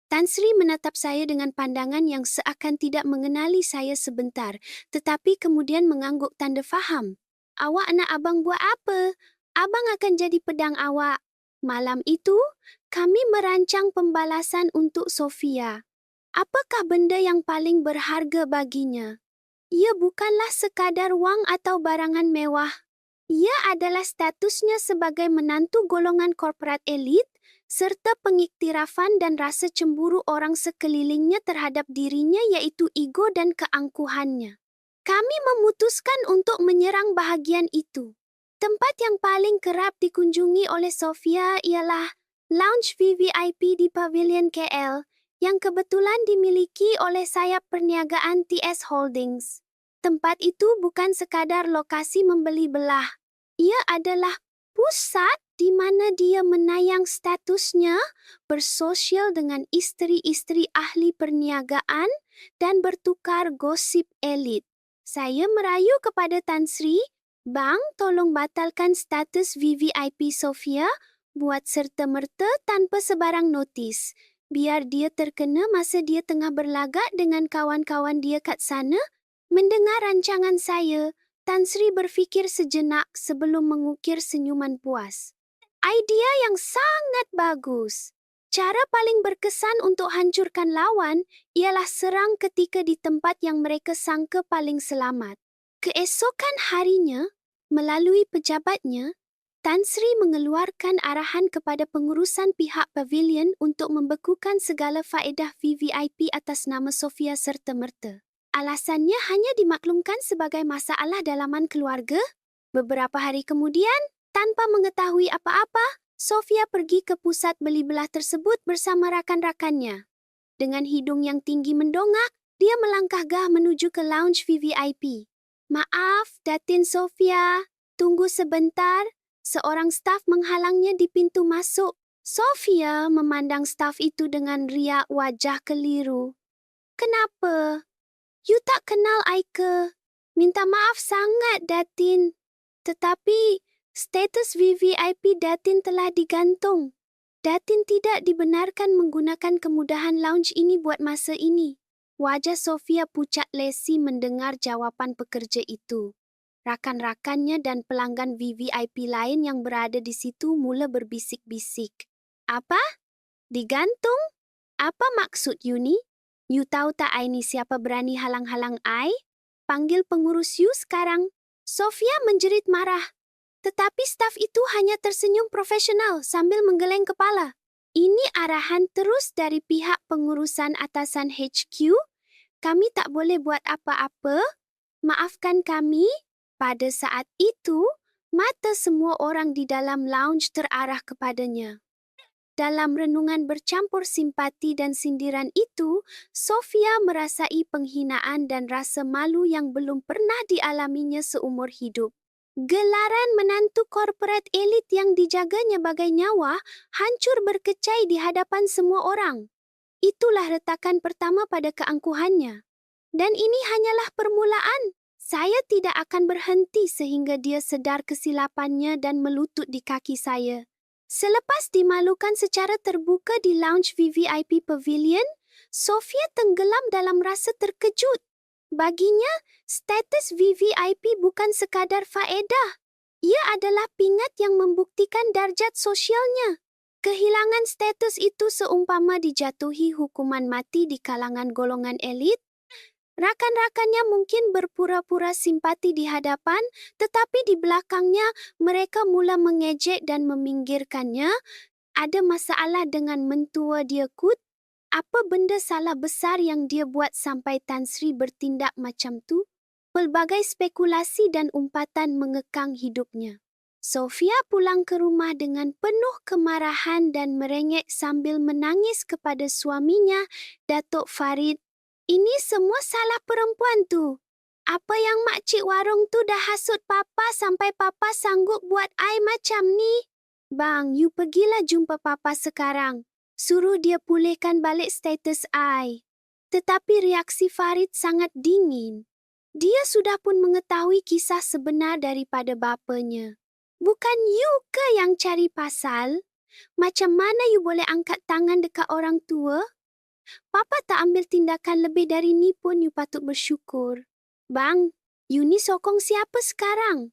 Tan Sri menatap saya dengan pandangan yang seakan tidak mengenali saya sebentar, tetapi kemudian mengangguk tanda faham. Awak nak abang buat apa? Abang akan jadi pedang awak. Malam itu, kami merancang pembalasan untuk Sofia. Apakah benda yang paling berharga baginya? Ia bukanlah sekadar wang atau barangan mewah. Ia adalah statusnya sebagai menantu golongan korporat elit serta pengiktirafan dan rasa cemburu orang sekelilingnya terhadap dirinya iaitu ego dan keangkuhannya. Kami memutuskan untuk menyerang bahagian itu. Tempat yang paling kerap dikunjungi oleh Sofia ialah Lounge VVIP di Pavilion KL yang kebetulan dimiliki oleh sayap perniagaan TS Holdings. Tempat itu bukan sekadar lokasi membeli belah. Ia adalah pusat di mana dia menayang statusnya, bersosial dengan isteri-isteri ahli perniagaan dan bertukar gosip elit. Saya merayu kepada Tan Sri, Bang, tolong batalkan status VVIP Sofia buat serta-merta tanpa sebarang notis. Biar dia terkena masa dia tengah berlagak dengan kawan-kawan dia kat sana. Mendengar rancangan saya, Tan Sri berfikir sejenak sebelum mengukir senyuman puas. Idea yang sangat bagus. Cara paling berkesan untuk hancurkan lawan ialah serang ketika di tempat yang mereka sangka paling selamat. Keesokan harinya, melalui pejabatnya, Tan Sri mengeluarkan arahan kepada pengurusan pihak pavilion untuk membekukan segala faedah VVIP atas nama Sofia serta-merta. Alasannya hanya dimaklumkan sebagai masalah dalaman keluarga. Beberapa hari kemudian, tanpa mengetahui apa-apa, Sofia pergi ke pusat beli belah tersebut bersama rakan-rakannya. Dengan hidung yang tinggi mendongak, dia melangkah gah menuju ke lounge VVIP. Maaf, Datin Sofia. Tunggu sebentar. Seorang staf menghalangnya di pintu masuk. Sofia memandang staf itu dengan riak wajah keliru. Kenapa? You tak kenal I ke? Minta maaf sangat, Datin. Tetapi, status VVIP Datin telah digantung. Datin tidak dibenarkan menggunakan kemudahan lounge ini buat masa ini. Wajah Sofia pucat lesi mendengar jawapan pekerja itu. Rakan-rakannya dan pelanggan VVIP lain yang berada di situ mula berbisik-bisik. Apa? Digantung? Apa maksud you ni? You tahu tak I ni siapa berani halang-halang I? Panggil pengurus you sekarang. Sofia menjerit marah. Tetapi staf itu hanya tersenyum profesional sambil menggeleng kepala. Ini arahan terus dari pihak pengurusan atasan HQ. Kami tak boleh buat apa-apa. Maafkan kami. Pada saat itu, mata semua orang di dalam lounge terarah kepadanya. Dalam renungan bercampur simpati dan sindiran itu, Sofia merasai penghinaan dan rasa malu yang belum pernah dialaminya seumur hidup. Gelaran menantu korporat elit yang dijaganya bagai nyawa hancur berkecai di hadapan semua orang. Itulah retakan pertama pada keangkuhannya. Dan ini hanyalah permulaan. Saya tidak akan berhenti sehingga dia sedar kesilapannya dan melutut di kaki saya. Selepas dimalukan secara terbuka di lounge VVIP Pavilion, Sofia tenggelam dalam rasa terkejut. Baginya, status VVIP bukan sekadar faedah. Ia adalah pingat yang membuktikan darjat sosialnya. Kehilangan status itu seumpama dijatuhi hukuman mati di kalangan golongan elit. Rakan-rakannya mungkin berpura-pura simpati di hadapan, tetapi di belakangnya mereka mula mengejek dan meminggirkannya. Ada masalah dengan mentua dia Kut? Apa benda salah besar yang dia buat sampai Tan Sri bertindak macam tu? Pelbagai spekulasi dan umpatan mengekang hidupnya. Sofia pulang ke rumah dengan penuh kemarahan dan merengek sambil menangis kepada suaminya, Datuk Farid. Ini semua salah perempuan tu. Apa yang makcik warung tu dah hasut papa sampai papa sanggup buat I macam ni? Bang, you pergilah jumpa papa sekarang. Suruh dia pulihkan balik status I. Tetapi reaksi Farid sangat dingin. Dia sudah pun mengetahui kisah sebenar daripada bapanya. Bukan you ke yang cari pasal? Macam mana you boleh angkat tangan dekat orang tua? Papa tak ambil tindakan lebih dari ni pun you patut bersyukur. Bang, you ni sokong siapa sekarang?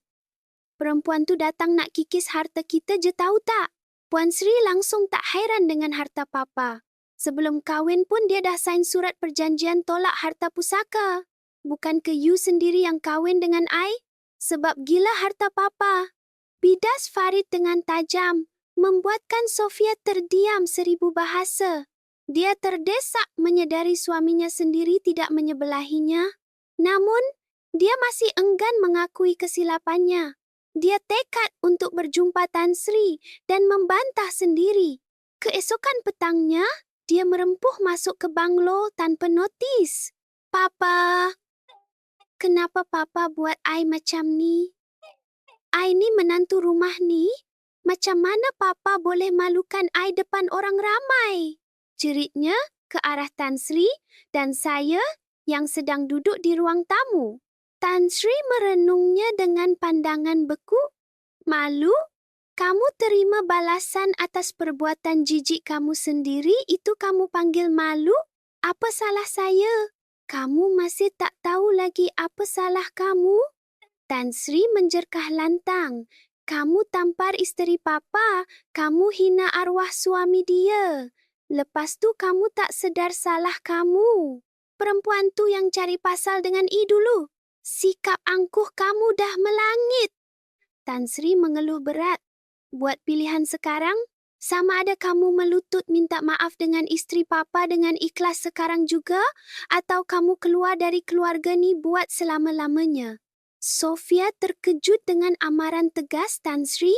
Perempuan tu datang nak kikis harta kita je tahu tak? Puan Sri langsung tak hairan dengan harta papa. Sebelum kahwin pun dia dah sign surat perjanjian tolak harta pusaka. Bukan ke you sendiri yang kahwin dengan I? Sebab gila harta papa. Bidas Farid dengan tajam, membuatkan Sofia terdiam 1000 bahasa. Dia terdesak menyedari suaminya sendiri tidak menyebelahinya. Namun, dia masih enggan mengakui kesilapannya. Dia tekad untuk berjumpa Tan Sri dan membantah sendiri. Keesokan petangnya, dia merempuh masuk ke banglo tanpa notis. Papa, kenapa papa buat I macam ni? I ni menantu rumah ni? Macam mana papa boleh malukan I depan orang ramai? Jeritnya ke arah Tan Sri dan saya yang sedang duduk di ruang tamu. Tan Sri merenungnya dengan pandangan beku. Malu? Kamu terima balasan atas perbuatan jijik kamu sendiri, itu kamu panggil malu? Apa salah saya? Kamu masih tak tahu lagi apa salah kamu? Tan Sri menjerkah lantang. Kamu tampar isteri papa, kamu hina arwah suami dia. Lepas tu kamu tak sedar salah kamu. Perempuan tu yang cari pasal dengan I dulu. Sikap angkuh kamu dah melangit. Tan Sri mengeluh berat. Buat pilihan sekarang, sama ada kamu melutut minta maaf dengan isteri papa dengan ikhlas sekarang juga, atau kamu keluar dari keluarga ni buat selama-lamanya. Sofia terkejut dengan amaran tegas Tan Sri.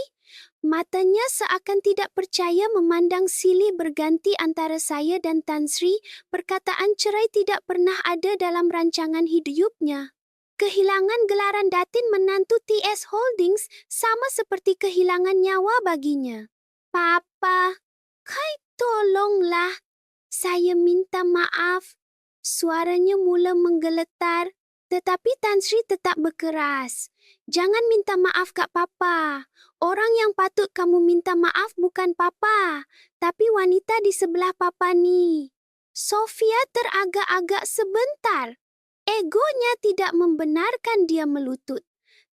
Matanya seakan tidak percaya memandang silih berganti antara saya dan Tan Sri. Perkataan cerai tidak pernah ada dalam rancangan hidupnya. Kehilangan gelaran datin menantu TS Holdings sama seperti kehilangan nyawa baginya. Papa, kai tolonglah. Saya minta maaf. Suaranya mula menggeletar, tetapi Tan Sri tetap berkeras. Jangan minta maaf kat papa. Orang yang patut kamu minta maaf bukan papa, tapi wanita di sebelah papa ni. Sofia teragak-agak sebentar. Egonya tidak membenarkan dia melutut.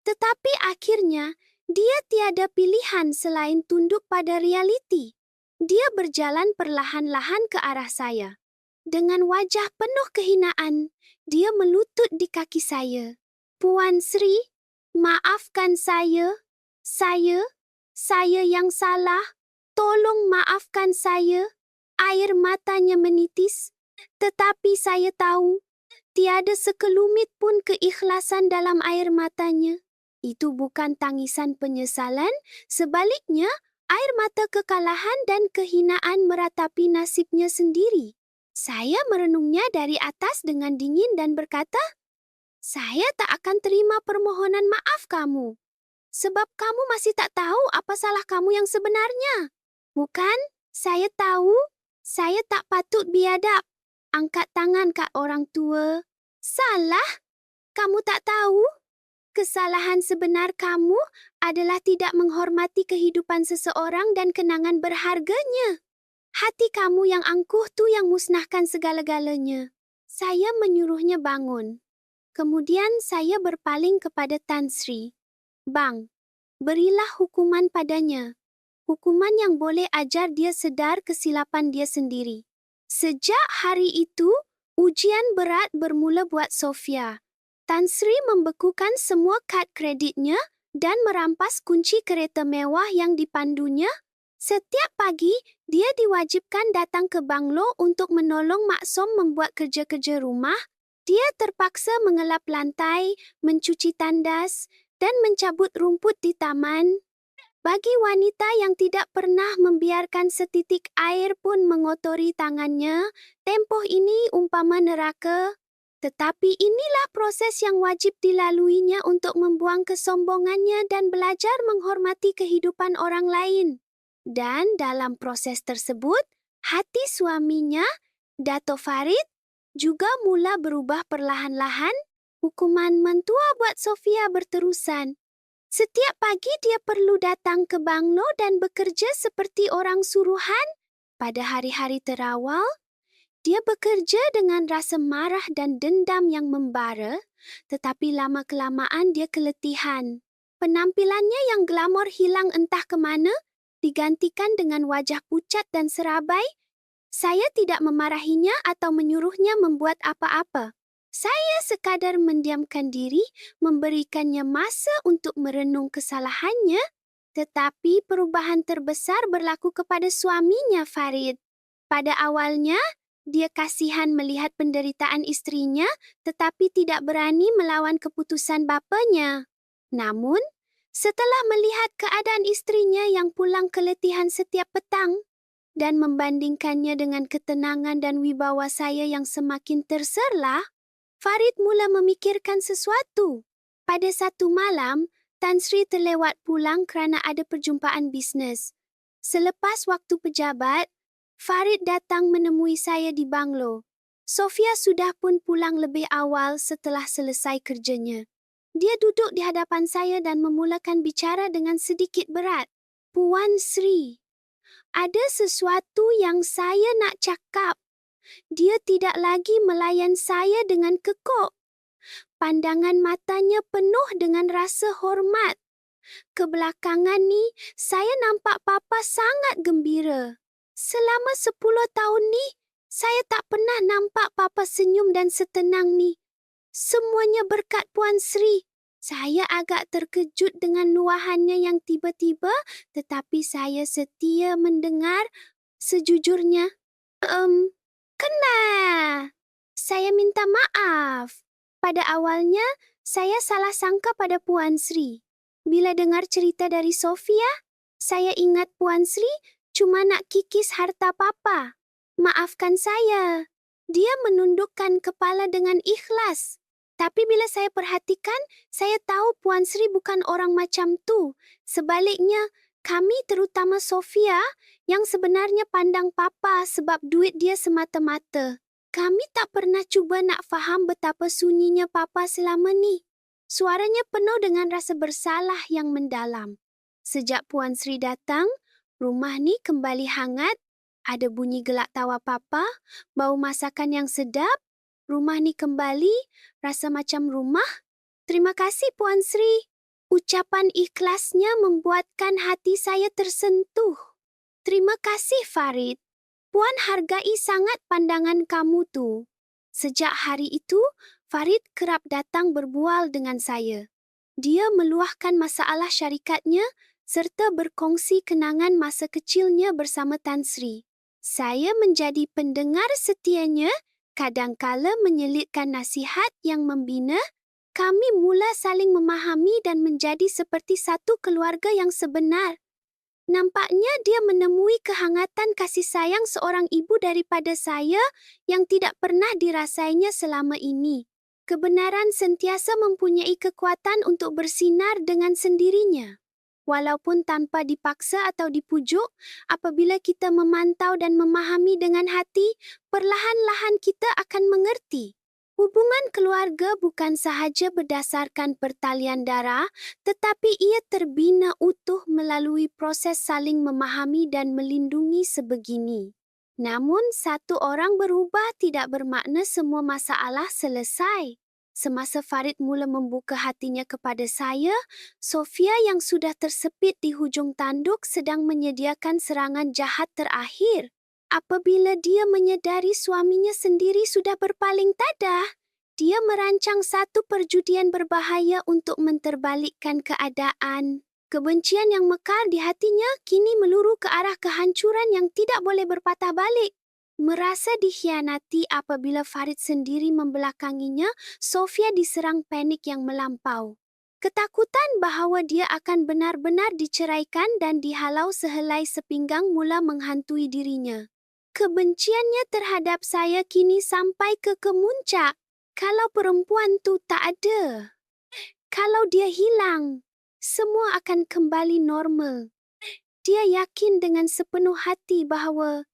Tetapi akhirnya, dia tiada pilihan selain tunduk pada realiti. Dia berjalan perlahan-lahan ke arah saya. Dengan wajah penuh kehinaan, dia melutut di kaki saya. Puan Sri, maafkan saya. Saya yang salah. Tolong maafkan saya. Air matanya menitis. Tetapi saya tahu, tiada sekelumit pun keikhlasan dalam air matanya. Itu bukan tangisan penyesalan, sebaliknya air mata kekalahan dan kehinaan meratapi nasibnya sendiri. Saya merenungnya dari atas dengan dingin dan berkata, saya tak akan terima permohonan maaf kamu. Sebab kamu masih tak tahu apa salah kamu yang sebenarnya. Bukan, saya tahu, saya tak patut biadab. Angkat tangan kat orang tua. Salah? Kamu tak tahu? Kesalahan sebenar kamu adalah tidak menghormati kehidupan seseorang dan kenangan berharganya. Hati kamu yang angkuh tu yang musnahkan segala-galanya. Saya menyuruhnya bangun. Kemudian saya berpaling kepada Tan Sri. Bang, berilah hukuman padanya. Hukuman yang boleh ajar dia sedar kesilapan dia sendiri. Sejak hari itu, ujian berat bermula buat Sofia. Tan Sri membekukan semua kad kreditnya dan merampas kunci kereta mewah yang dipandunya. Setiap pagi, dia diwajibkan datang ke banglo untuk menolong Mak Som membuat kerja-kerja rumah. Dia terpaksa mengelap lantai, mencuci tandas dan mencabut rumput di taman. Bagi wanita yang tidak pernah membiarkan setitik air pun mengotori tangannya, tempoh ini umpama neraka. Tetapi inilah proses yang wajib dilaluinya untuk membuang kesombongannya dan belajar menghormati kehidupan orang lain. Dan dalam proses tersebut, hati suaminya, Dato' Farid, juga mula berubah perlahan-lahan. Hukuman mentua buat Sofia berterusan. Setiap pagi dia perlu datang ke banglo dan bekerja seperti orang suruhan. Pada hari-hari terawal, dia bekerja dengan rasa marah dan dendam yang membara, tetapi lama-kelamaan dia keletihan. Penampilannya yang glamor hilang entah ke mana, digantikan dengan wajah pucat dan serabai. Saya tidak memarahinya atau menyuruhnya membuat apa-apa. Saya sekadar mendiamkan diri, memberikannya masa untuk merenung kesalahannya, tetapi perubahan terbesar berlaku kepada suaminya, Farid. Pada awalnya, dia kasihan melihat penderitaan istrinya, tetapi tidak berani melawan keputusan bapanya. Namun, setelah melihat keadaan istrinya yang pulang keletihan setiap petang, dan membandingkannya dengan ketenangan dan wibawa saya yang semakin terserlah, Farid mula memikirkan sesuatu. Pada satu malam, Tan Sri terlewat pulang kerana ada perjumpaan bisnes. Selepas waktu pejabat, Farid datang menemui saya di banglo. Sofia sudah pun pulang lebih awal setelah selesai kerjanya. Dia duduk di hadapan saya dan memulakan bicara dengan sedikit berat. Puan Sri, ada sesuatu yang saya nak cakap. Dia tidak lagi melayan saya dengan kekok. Pandangan matanya penuh dengan rasa hormat. Kebelakangan ni, saya nampak Papa sangat gembira. Selama 10 tahun ni, saya tak pernah nampak Papa senyum dan setenang ni. Semuanya berkat Puan Sri. Saya agak terkejut dengan luahannya yang tiba-tiba, tetapi saya setia mendengar. Sejujurnya, kena. Saya minta maaf. Pada awalnya, saya salah sangka pada Puan Sri. Bila dengar cerita dari Sofia, saya ingat Puan Sri cuma nak kikis harta Papa. Maafkan saya. Dia menundukkan kepala dengan ikhlas. Tapi bila saya perhatikan, saya tahu Puan Sri bukan orang macam tu. Sebaliknya, kami terutama Sofia yang sebenarnya pandang Papa sebab duit dia semata-mata. Kami tak pernah cuba nak faham betapa sunyinya Papa selama ni. Suaranya penuh dengan rasa bersalah yang mendalam. Sejak Puan Sri datang, rumah ni kembali hangat. Ada bunyi gelak tawa Papa, bau masakan yang sedap. Rumah ni kembali, rasa macam rumah. Terima kasih Puan Sri. Ucapan ikhlasnya membuatkan hati saya tersentuh. Terima kasih Farid. Puan hargai sangat pandangan kamu tu. Sejak hari itu, Farid kerap datang berbual dengan saya. Dia meluahkan masalah syarikatnya serta berkongsi kenangan masa kecilnya bersama Tan Sri. Saya menjadi pendengar setianya, kadangkala menyelitkan nasihat yang membina. Kami mula saling memahami dan menjadi seperti satu keluarga yang sebenar. Nampaknya dia menemui kehangatan kasih sayang seorang ibu daripada saya yang tidak pernah dirasainya selama ini. Kebenaran sentiasa mempunyai kekuatan untuk bersinar dengan sendirinya. Walaupun tanpa dipaksa atau dipujuk, apabila kita memantau dan memahami dengan hati, perlahan-lahan kita akan mengerti. Hubungan keluarga bukan sahaja berdasarkan pertalian darah, tetapi ia terbina utuh melalui proses saling memahami dan melindungi sebegini. Namun, satu orang berubah tidak bermakna semua masalah selesai. Semasa Farid mula membuka hatinya kepada saya, Sofia yang sudah tersepit di hujung tanduk sedang menyediakan serangan jahat terakhir. Apabila dia menyedari suaminya sendiri sudah berpaling tadah, dia merancang satu perjudian berbahaya untuk menterbalikkan keadaan. Kebencian yang mekar di hatinya kini meluru ke arah kehancuran yang tidak boleh berpatah balik. Merasa dikhianati apabila Farid sendiri membelakanginya, Sofia diserang panik yang melampau. Ketakutan bahawa dia akan benar-benar diceraikan dan dihalau sehelai sepinggang mula menghantui dirinya. Kebenciannya terhadap saya kini sampai ke kemuncak. Kalau perempuan tu tak ada, kalau dia hilang, semua akan kembali normal. Dia yakin dengan sepenuh hati bahawa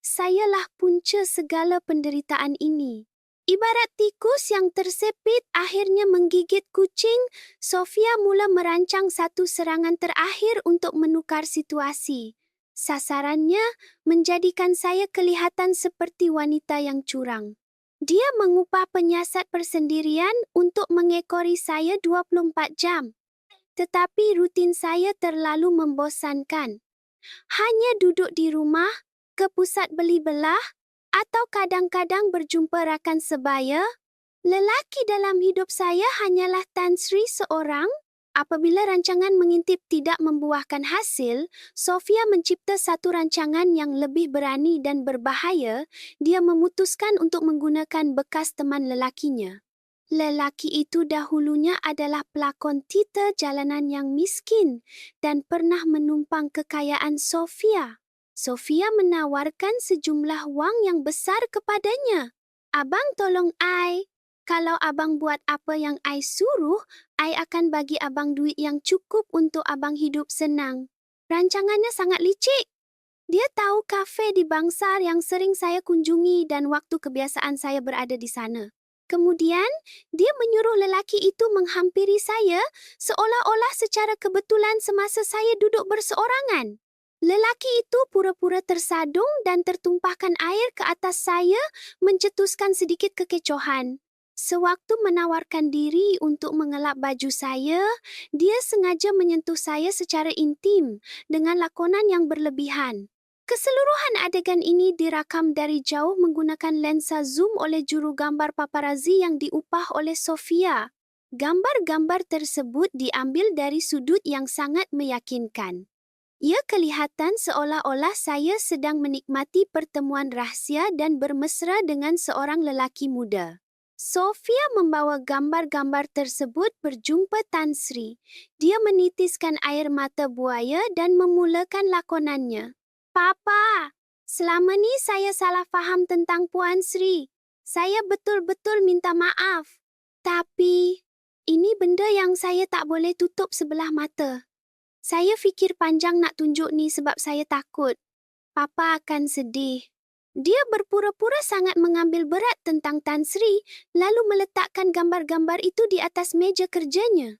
sayalah punca segala penderitaan ini. Ibarat tikus yang tersepit akhirnya menggigit kucing, Sofia mula merancang satu serangan terakhir untuk menukar situasi. Sasarannya menjadikan saya kelihatan seperti wanita yang curang. Dia mengupah penyiasat persendirian untuk mengekori saya 24 jam. Tetapi rutin saya terlalu membosankan. Hanya duduk di rumah, ke pusat beli belah, atau kadang-kadang berjumpa rakan sebaya. Lelaki dalam hidup saya hanyalah Tan Sri seorang. Apabila rancangan mengintip tidak membuahkan hasil, Sofia mencipta satu rancangan yang lebih berani dan berbahaya. Dia memutuskan untuk menggunakan bekas teman lelakinya. Lelaki itu dahulunya adalah pelakon teater jalanan yang miskin dan pernah menumpang kekayaan Sofia. Sofia menawarkan sejumlah wang yang besar kepadanya. Abang tolong I. Kalau abang buat apa yang I suruh, I akan bagi abang duit yang cukup untuk abang hidup senang. Rancangannya sangat licik. Dia tahu kafe di Bangsar yang sering saya kunjungi dan waktu kebiasaan saya berada di sana. Kemudian, dia menyuruh lelaki itu menghampiri saya seolah-olah secara kebetulan semasa saya duduk berseorangan. Lelaki itu pura-pura tersadung dan tertumpahkan air ke atas saya, mencetuskan sedikit kekecohan. Sewaktu menawarkan diri untuk mengelap baju saya, dia sengaja menyentuh saya secara intim dengan lakonan yang berlebihan. Keseluruhan adegan ini dirakam dari jauh menggunakan lensa zoom oleh juru gambar paparazzi yang diupah oleh Sofia. Gambar-gambar tersebut diambil dari sudut yang sangat meyakinkan. Ia kelihatan seolah-olah saya sedang menikmati pertemuan rahsia dan bermesra dengan seorang lelaki muda. Sofia membawa gambar-gambar tersebut berjumpa Tan Sri. Dia menitiskan air mata buaya dan memulakan lakonannya. Papa, selama ni saya salah faham tentang Puan Sri. Saya betul-betul minta maaf. Tapi, ini benda yang saya tak boleh tutup sebelah mata. Saya fikir panjang nak tunjuk ni sebab saya takut Papa akan sedih. Dia berpura-pura sangat mengambil berat tentang Tan Sri, lalu meletakkan gambar-gambar itu di atas meja kerjanya.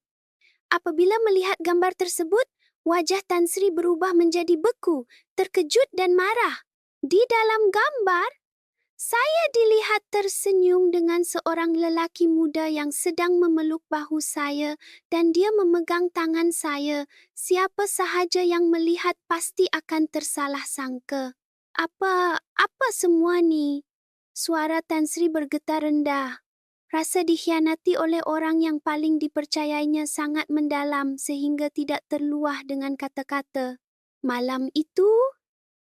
Apabila melihat gambar tersebut, wajah Tan Sri berubah menjadi beku, terkejut dan marah. Di dalam gambar, saya dilihat tersenyum dengan seorang lelaki muda yang sedang memeluk bahu saya dan dia memegang tangan saya. Siapa sahaja yang melihat pasti akan tersalah sangka. Apa semua ni? Suara Tan Sri bergetar rendah. Rasa dikhianati oleh orang yang paling dipercayainya sangat mendalam sehingga tidak terluah dengan kata-kata. Malam itu,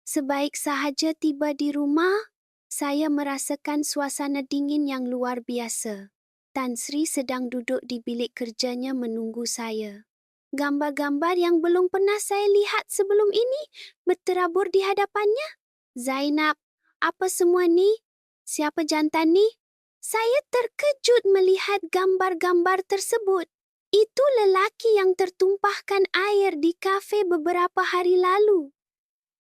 sebaik sahaja tiba di rumah, saya merasakan suasana dingin yang luar biasa. Tan Sri sedang duduk di bilik kerjanya menunggu saya. Gambar-gambar yang belum pernah saya lihat sebelum ini berterabur di hadapannya. Zainab, apa semua ni? Siapa jantan ni? Saya terkejut melihat gambar-gambar tersebut. Itu lelaki yang tertumpahkan air di kafe beberapa hari lalu.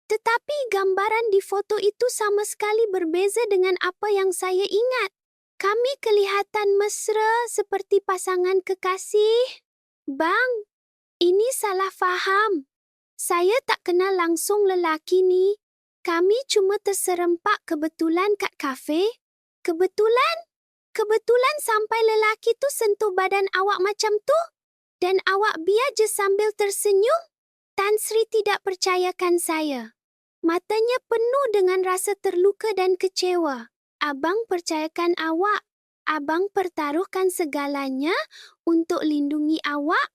Tetapi gambaran di foto itu sama sekali berbeza dengan apa yang saya ingat. Kami kelihatan mesra seperti pasangan kekasih. Bang, ini salah faham. Saya tak kenal langsung lelaki ni. Kami cuma terserempak kebetulan kat kafe. Kebetulan sampai lelaki tu sentuh badan awak macam tu. Dan awak biar je sambil tersenyum. Tan Sri tidak percayakan saya. Matanya penuh dengan rasa terluka dan kecewa. Abang percayakan awak. Abang pertaruhkan segalanya untuk lindungi awak.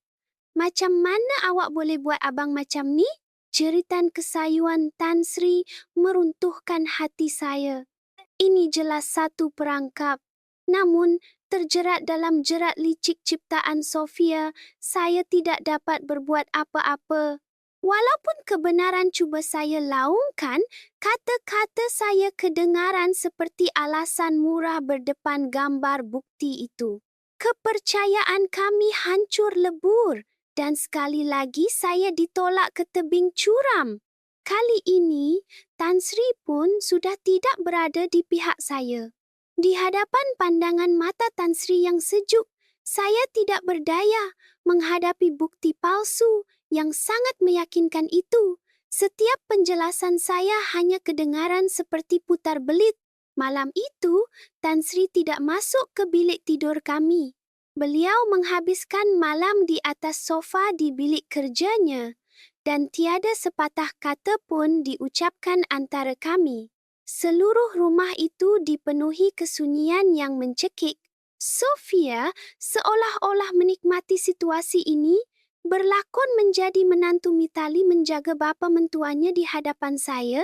Macam mana awak boleh buat abang macam ni? Jeritan kesayuan Tan Sri meruntuhkan hati saya. Ini jelas satu perangkap. Namun, terjerat dalam jerat licik ciptaan Sofia, saya tidak dapat berbuat apa-apa. Walaupun kebenaran cuba saya laungkan, kata-kata saya kedengaran seperti alasan murah berdepan gambar bukti itu. Kepercayaan kami hancur lebur dan sekali lagi saya ditolak ke tebing curam. Kali ini, Tan Sri pun sudah tidak berada di pihak saya. Di hadapan pandangan mata Tan Sri yang sejuk, saya tidak berdaya menghadapi bukti palsu yang sangat meyakinkan itu. Setiap penjelasan saya hanya kedengaran seperti putar belit. Malam itu, Tan Sri tidak masuk ke bilik tidur kami. Beliau menghabiskan malam di atas sofa di bilik kerjanya, dan tiada sepatah kata pun diucapkan antara kami. Seluruh rumah itu dipenuhi kesunyian yang mencekik. Sofia seolah-olah menikmati situasi ini, berlakon menjadi menantu Mitali menjaga bapa mentuanya di hadapan saya.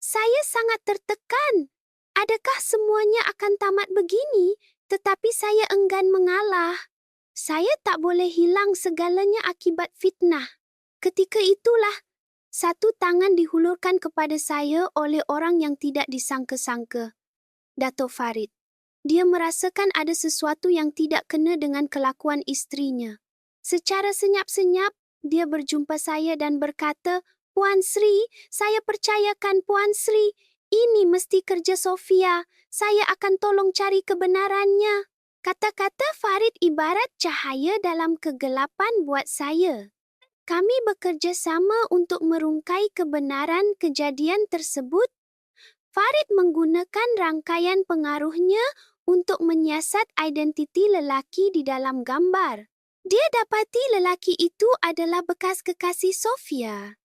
Saya sangat tertekan. Adakah semuanya akan tamat begini? Tetapi saya enggan mengalah. Saya tak boleh hilang segalanya akibat fitnah. Ketika itulah, satu tangan dihulurkan kepada saya oleh orang yang tidak disangka-sangka. Dato' Farid. Dia merasakan ada sesuatu yang tidak kena dengan kelakuan istrinya. Secara senyap-senyap, dia berjumpa saya dan berkata, "Puan Sri, saya percayakan Puan Sri, ini mesti kerja Sofia. Saya akan tolong cari kebenarannya." Kata-kata Farid ibarat cahaya dalam kegelapan buat saya. Kami bekerja sama untuk merungkai kebenaran kejadian tersebut. Farid menggunakan rangkaian pengaruhnya untuk menyiasat identiti lelaki di dalam gambar. Dia dapati lelaki itu adalah bekas kekasih Sofia.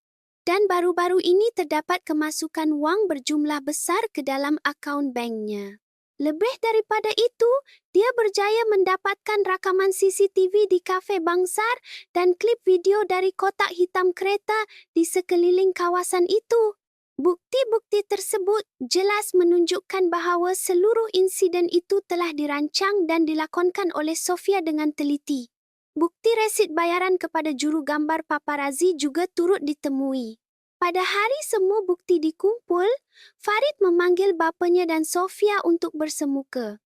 Dan baru-baru ini terdapat kemasukan wang berjumlah besar ke dalam akaun banknya. Lebih daripada itu, dia berjaya mendapatkan rakaman CCTV di kafe Bangsar dan klip video dari kotak hitam kereta di sekeliling kawasan itu. Bukti-bukti tersebut jelas menunjukkan bahawa seluruh insiden itu telah dirancang dan dilakonkan oleh Sofia dengan teliti. Bukti resit bayaran kepada juru gambar paparazi juga turut ditemui. Pada hari semua bukti dikumpul, Farid memanggil bapanya dan Sofia untuk bersemuka.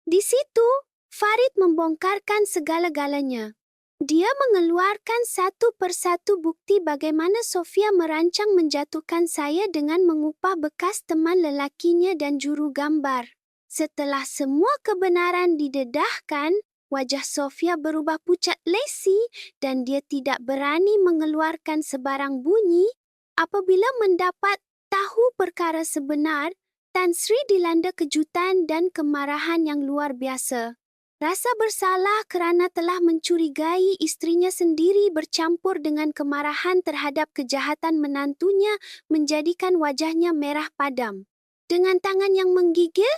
Di situ, Farid membongkarkan segala-galanya. Dia mengeluarkan satu persatu bukti bagaimana Sofia merancang menjatuhkan saya dengan mengupah bekas teman lelakinya dan juru gambar. Setelah semua kebenaran didedahkan, wajah Sofia berubah pucat lesi dan dia tidak berani mengeluarkan sebarang bunyi. Apabila mendapat tahu perkara sebenar, Tan Sri dilanda kejutan dan kemarahan yang luar biasa. Rasa bersalah kerana telah mencurigai istrinya sendiri bercampur dengan kemarahan terhadap kejahatan menantunya menjadikan wajahnya merah padam. Dengan tangan yang menggigil,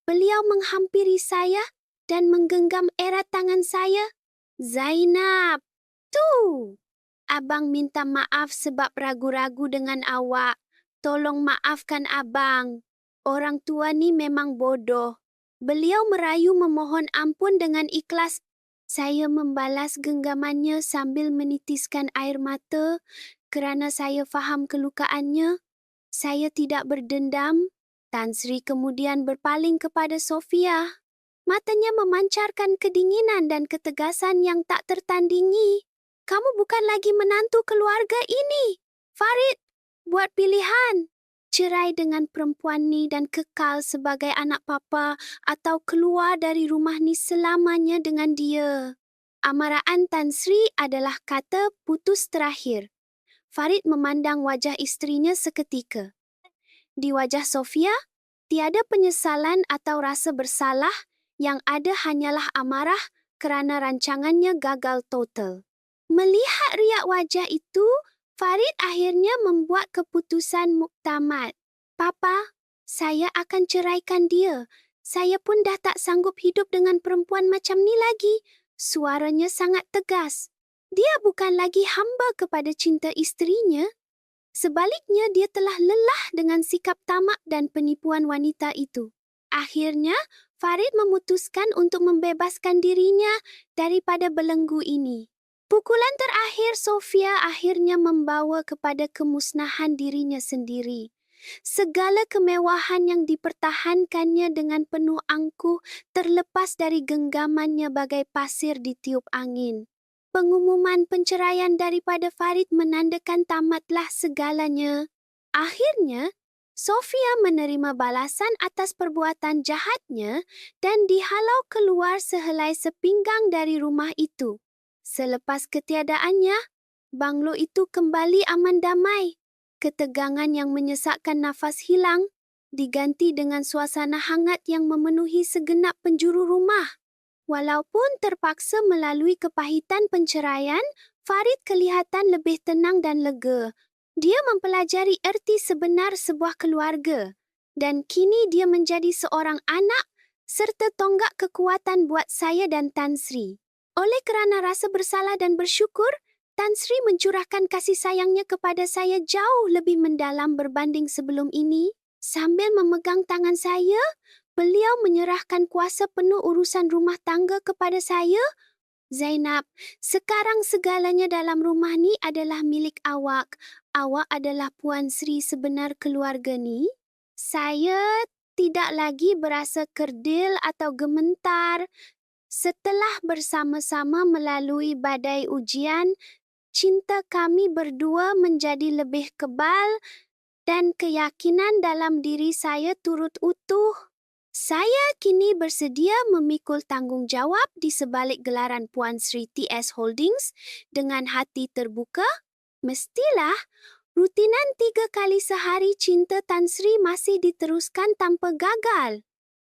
beliau menghampiri saya dan menggenggam erat tangan saya. "Zainab, tu! Abang minta maaf sebab ragu-ragu dengan awak. Tolong maafkan abang. Orang tua ni memang bodoh." Beliau merayu memohon ampun dengan ikhlas. Saya membalas genggamannya sambil menitiskan air mata kerana saya faham kelukaannya. Saya tidak berdendam. Tan Sri kemudian berpaling kepada Sofia. Matanya memancarkan kedinginan dan ketegasan yang tak tertandingi. "Kamu bukan lagi menantu keluarga ini. Farid, buat pilihan. Cerai dengan perempuan ni dan kekal sebagai anak papa atau keluar dari rumah ni selamanya dengan dia." Amaraan Tan Sri adalah kata putus terakhir. Farid memandang wajah istrinya seketika. Di wajah Sofia, tiada penyesalan atau rasa bersalah, yang ada hanyalah amarah kerana rancangannya gagal total. Melihat riak wajah itu, Farid akhirnya membuat keputusan muktamad. "Papa, saya akan ceraikan dia. Saya pun dah tak sanggup hidup dengan perempuan macam ni lagi." Suaranya sangat tegas. Dia bukan lagi hamba kepada cinta istrinya. Sebaliknya, dia telah lelah dengan sikap tamak dan penipuan wanita itu. Akhirnya, Farid memutuskan untuk membebaskan dirinya daripada belenggu ini. Pukulan terakhir Sofia akhirnya membawa kepada kemusnahan dirinya sendiri. Segala kemewahan yang dipertahankannya dengan penuh angkuh terlepas dari genggamannya bagai pasir ditiup angin. Pengumuman penceraian daripada Farid menandakan tamatlah segalanya. Akhirnya, Sofia menerima balasan atas perbuatan jahatnya dan dihalau keluar sehelai sepinggang dari rumah itu. Selepas ketiadaannya, banglo itu kembali aman damai. Ketegangan yang menyesakkan nafas hilang, diganti dengan suasana hangat yang memenuhi segenap penjuru rumah. Walaupun terpaksa melalui kepahitan penceraian, Farid kelihatan lebih tenang dan lega. Dia mempelajari erti sebenar sebuah keluarga. Dan kini dia menjadi seorang anak serta tonggak kekuatan buat saya dan Tan Sri. Oleh kerana rasa bersalah dan bersyukur, Tan Sri mencurahkan kasih sayangnya kepada saya jauh lebih mendalam berbanding sebelum ini. Sambil memegang tangan saya, beliau menyerahkan kuasa penuh urusan rumah tangga kepada saya. Zainab, sekarang segalanya dalam rumah ni adalah milik awak. Awak adalah Puan Sri sebenar keluarga ni. Saya tidak lagi berasa kerdil atau gementar. Setelah bersama-sama melalui badai ujian, cinta kami berdua menjadi lebih kebal dan keyakinan dalam diri saya turut utuh. Saya kini bersedia memikul tanggungjawab di sebalik gelaran Puan Sri TS Holdings dengan hati terbuka. Mestilah, rutinan 3 kali sehari cinta Tan Sri masih diteruskan tanpa gagal.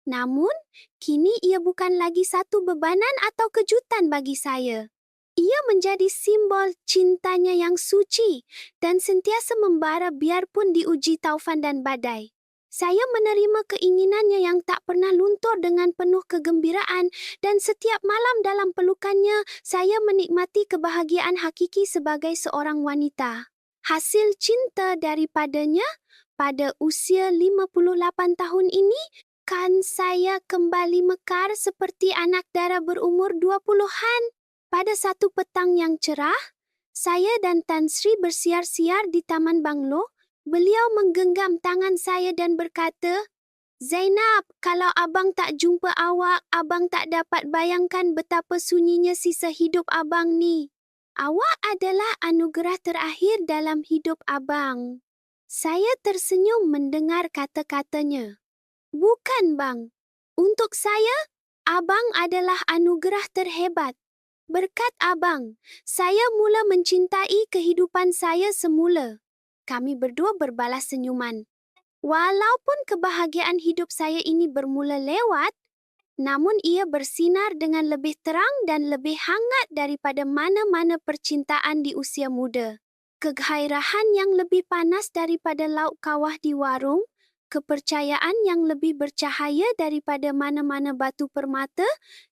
Namun, kini ia bukan lagi satu bebanan atau kejutan bagi saya. Ia menjadi simbol cintanya yang suci dan sentiasa membara biarpun diuji taufan dan badai. Saya menerima keinginannya yang tak pernah luntur dengan penuh kegembiraan dan setiap malam dalam pelukannya, saya menikmati kebahagiaan hakiki sebagai seorang wanita. Hasil cinta daripadanya pada usia 58 tahun ini, kan saya kembali mekar seperti anak dara berumur 20-an. Pada satu petang yang cerah, saya dan Tan Sri bersiar-siar di Taman Banglo. Beliau menggenggam tangan saya dan berkata, "Zainab, kalau abang tak jumpa awak, abang tak dapat bayangkan betapa sunyinya sisa hidup abang ni. Awak adalah anugerah terakhir dalam hidup abang." Saya tersenyum mendengar kata-katanya. "Bukan, bang. Untuk saya, abang adalah anugerah terhebat. Berkat abang, saya mula mencintai kehidupan saya semula." Kami berdua berbalas senyuman. Walaupun kebahagiaan hidup saya ini bermula lewat, namun ia bersinar dengan lebih terang dan lebih hangat daripada mana-mana percintaan di usia muda. Kegairahan yang lebih panas daripada lauk kawah di warung, kepercayaan yang lebih bercahaya daripada mana-mana batu permata,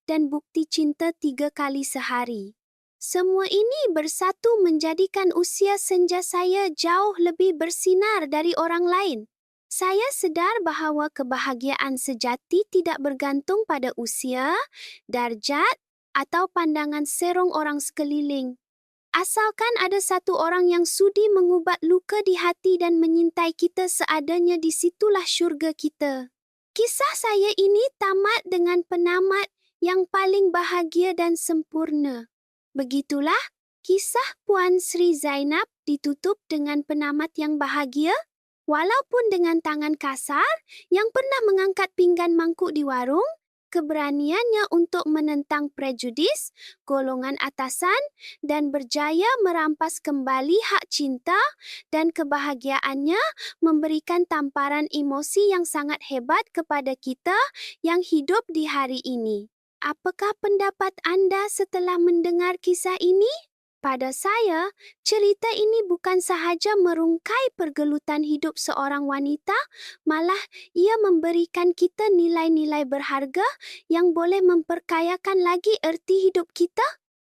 dan bukti cinta 3 kali sehari. Semua ini bersatu menjadikan usia senja saya jauh lebih bersinar dari orang lain. Saya sedar bahawa kebahagiaan sejati tidak bergantung pada usia, darjat, atau pandangan serong orang sekeliling. Asalkan ada satu orang yang sudi mengubat luka di hati dan menyintai kita seadanya, di situlah syurga kita. Kisah saya ini tamat dengan penamat yang paling bahagia dan sempurna. Begitulah kisah Puan Sri Zainab ditutup dengan penamat yang bahagia, walaupun dengan tangan kasar yang pernah mengangkat pinggan mangkuk di warung, keberaniannya untuk menentang prejudis, golongan atasan dan berjaya merampas kembali hak cinta, dan kebahagiaannya memberikan tamparan emosi yang sangat hebat kepada kita yang hidup di hari ini. Apakah pendapat anda setelah mendengar kisah ini? Pada saya, cerita ini bukan sahaja merungkai pergelutan hidup seorang wanita, malah ia memberikan kita nilai-nilai berharga yang boleh memperkayakan lagi erti hidup kita.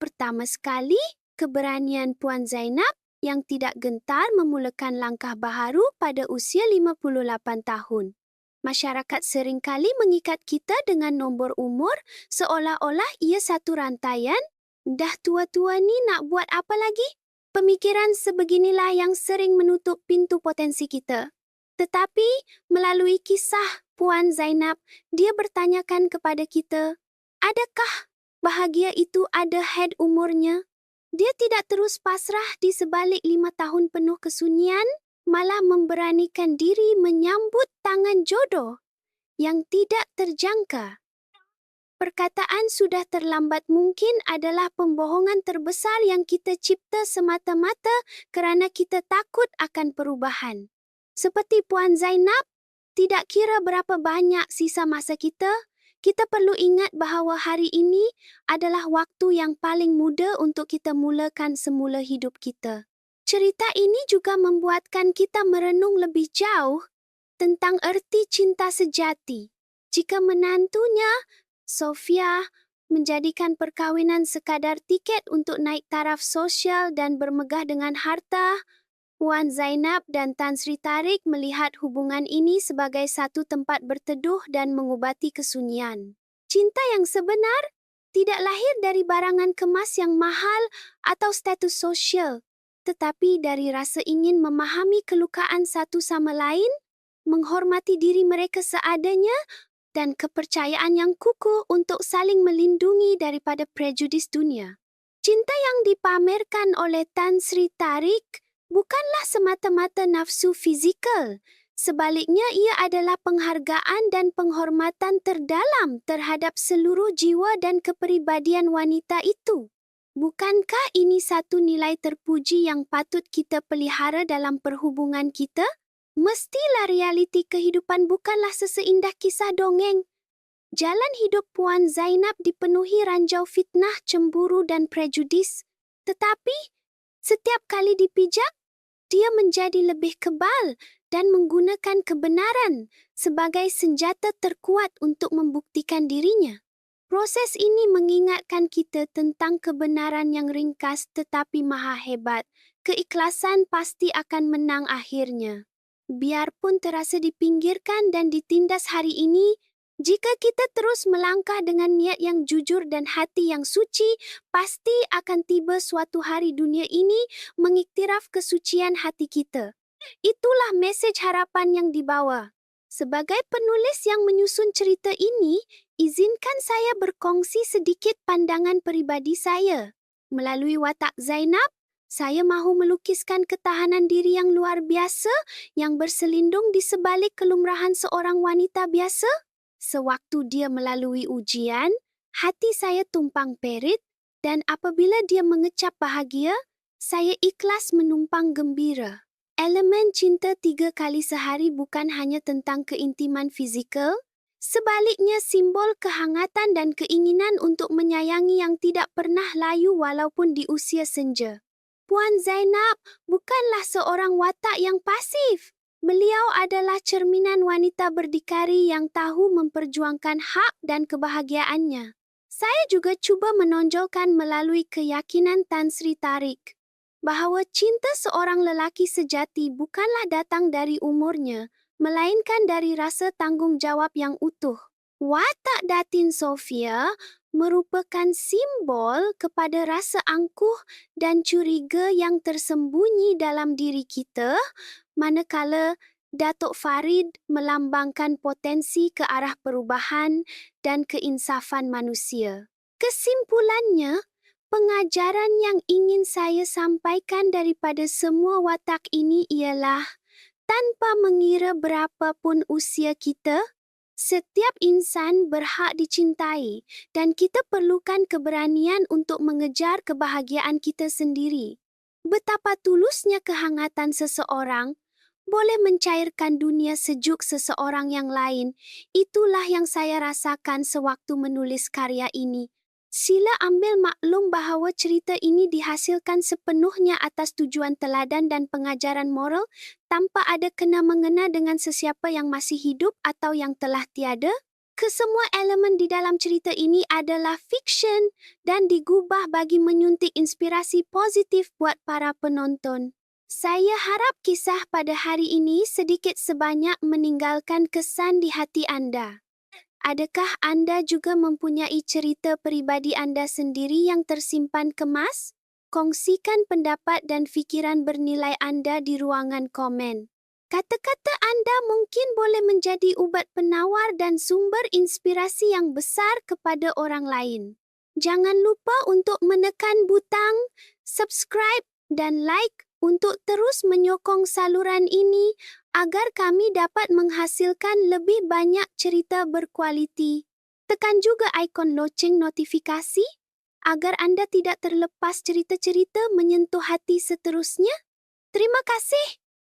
Pertama sekali, keberanian Puan Zainab yang tidak gentar memulakan langkah baharu pada usia 58 tahun. Masyarakat seringkali mengikat kita dengan nombor umur seolah-olah ia satu rantaian, Dah tua-tua ni nak buat apa lagi? Pemikiran sebeginilah yang sering menutup pintu potensi kita. Tetapi, melalui kisah Puan Zainab, dia bertanyakan kepada kita, adakah bahagia itu ada had umurnya? Dia tidak terus pasrah di sebalik 5 tahun penuh kesunyian, malah memberanikan diri menyambut tangan jodoh yang tidak terjangka. Perkataan sudah terlambat mungkin adalah pembohongan terbesar yang kita cipta semata-mata kerana kita takut akan perubahan. Seperti Puan Zainab, tidak kira berapa banyak sisa masa kita perlu ingat bahawa hari ini adalah waktu yang paling muda untuk kita mulakan semula hidup kita. Cerita ini juga membuatkan kita merenung lebih jauh tentang erti cinta sejati. Jika menantunya, Sofia, menjadikan perkahwinan sekadar tiket untuk naik taraf sosial dan bermegah dengan harta, Puan Zainab dan Tan Sri Tariq melihat hubungan ini sebagai satu tempat berteduh dan mengubati kesunyian. Cinta yang sebenar tidak lahir dari barangan kemas yang mahal atau status sosial, tetapi dari rasa ingin memahami kelukaan satu sama lain, menghormati diri mereka seadanya, dan kepercayaan yang kukuh untuk saling melindungi daripada prejudis dunia. Cinta yang dipamerkan oleh Tan Sri Tariq bukanlah semata-mata nafsu fizikal. Sebaliknya, ia adalah penghargaan dan penghormatan terdalam terhadap seluruh jiwa dan kepribadian wanita itu. Bukankah ini satu nilai terpuji yang patut kita pelihara dalam perhubungan kita? Mestilah realiti kehidupan bukanlah seseindah kisah dongeng. Jalan hidup Puan Zainab dipenuhi ranjau fitnah, cemburu dan prejudis. Tetapi, setiap kali dipijak, dia menjadi lebih kebal dan menggunakan kebenaran sebagai senjata terkuat untuk membuktikan dirinya. Proses ini mengingatkan kita tentang kebenaran yang ringkas tetapi maha hebat. Keikhlasan pasti akan menang akhirnya. Biarpun terasa dipinggirkan dan ditindas hari ini, jika kita terus melangkah dengan niat yang jujur dan hati yang suci, pasti akan tiba suatu hari dunia ini mengiktiraf kesucian hati kita. Itulah mesej harapan yang dibawa. Sebagai penulis yang menyusun cerita ini, izinkan saya berkongsi sedikit pandangan peribadi saya. Melalui watak Zainab, saya mahu melukiskan ketahanan diri yang luar biasa yang berselindung di sebalik kelumrahan seorang wanita biasa. Sewaktu dia melalui ujian, hati saya tumpang perit dan apabila dia mengecap bahagia, saya ikhlas menumpang gembira. Elemen cinta 3 kali sehari bukan hanya tentang keintiman fizikal, sebaliknya simbol kehangatan dan keinginan untuk menyayangi yang tidak pernah layu walaupun di usia senja. Puan Zainab bukanlah seorang watak yang pasif. Beliau adalah cerminan wanita berdikari yang tahu memperjuangkan hak dan kebahagiaannya. Saya juga cuba menonjolkan melalui keyakinan Tan Sri Tariq bahawa cinta seorang lelaki sejati bukanlah datang dari umurnya, melainkan dari rasa tanggung jawab yang utuh. Watak Datin Sofia merupakan simbol kepada rasa angkuh dan curiga yang tersembunyi dalam diri kita, manakala Datuk Farid melambangkan potensi ke arah perubahan dan keinsafan manusia. Kesimpulannya, pengajaran yang ingin saya sampaikan daripada semua watak ini ialah, tanpa mengira berapapun usia kita, setiap insan berhak dicintai dan kita perlukan keberanian untuk mengejar kebahagiaan kita sendiri. Betapa tulusnya kehangatan seseorang boleh mencairkan dunia sejuk seseorang yang lain. Itulah yang saya rasakan sewaktu menulis karya ini. Sila ambil maklum bahawa cerita ini dihasilkan sepenuhnya atas tujuan teladan dan pengajaran moral tanpa ada kena-mengena dengan sesiapa yang masih hidup atau yang telah tiada. Kesemua elemen di dalam cerita ini adalah fiksyen dan digubah bagi menyuntik inspirasi positif buat para penonton. Saya harap kisah pada hari ini sedikit sebanyak meninggalkan kesan di hati anda. Adakah Anda juga mempunyai cerita pribadi Anda sendiri yang tersimpan kemas? Kongsikan pendapat dan fikiran bernilai Anda di ruangan komen. Kata-kata Anda mungkin boleh menjadi ubat penawar dan sumber inspirasi yang besar kepada orang lain. Jangan lupa untuk menekan butang subscribe dan like untuk terus menyokong saluran ini agar kami dapat menghasilkan lebih banyak cerita berkualiti. Tekan juga ikon loceng notifikasi agar Anda tidak terlepas cerita-cerita menyentuh hati seterusnya. Terima kasih.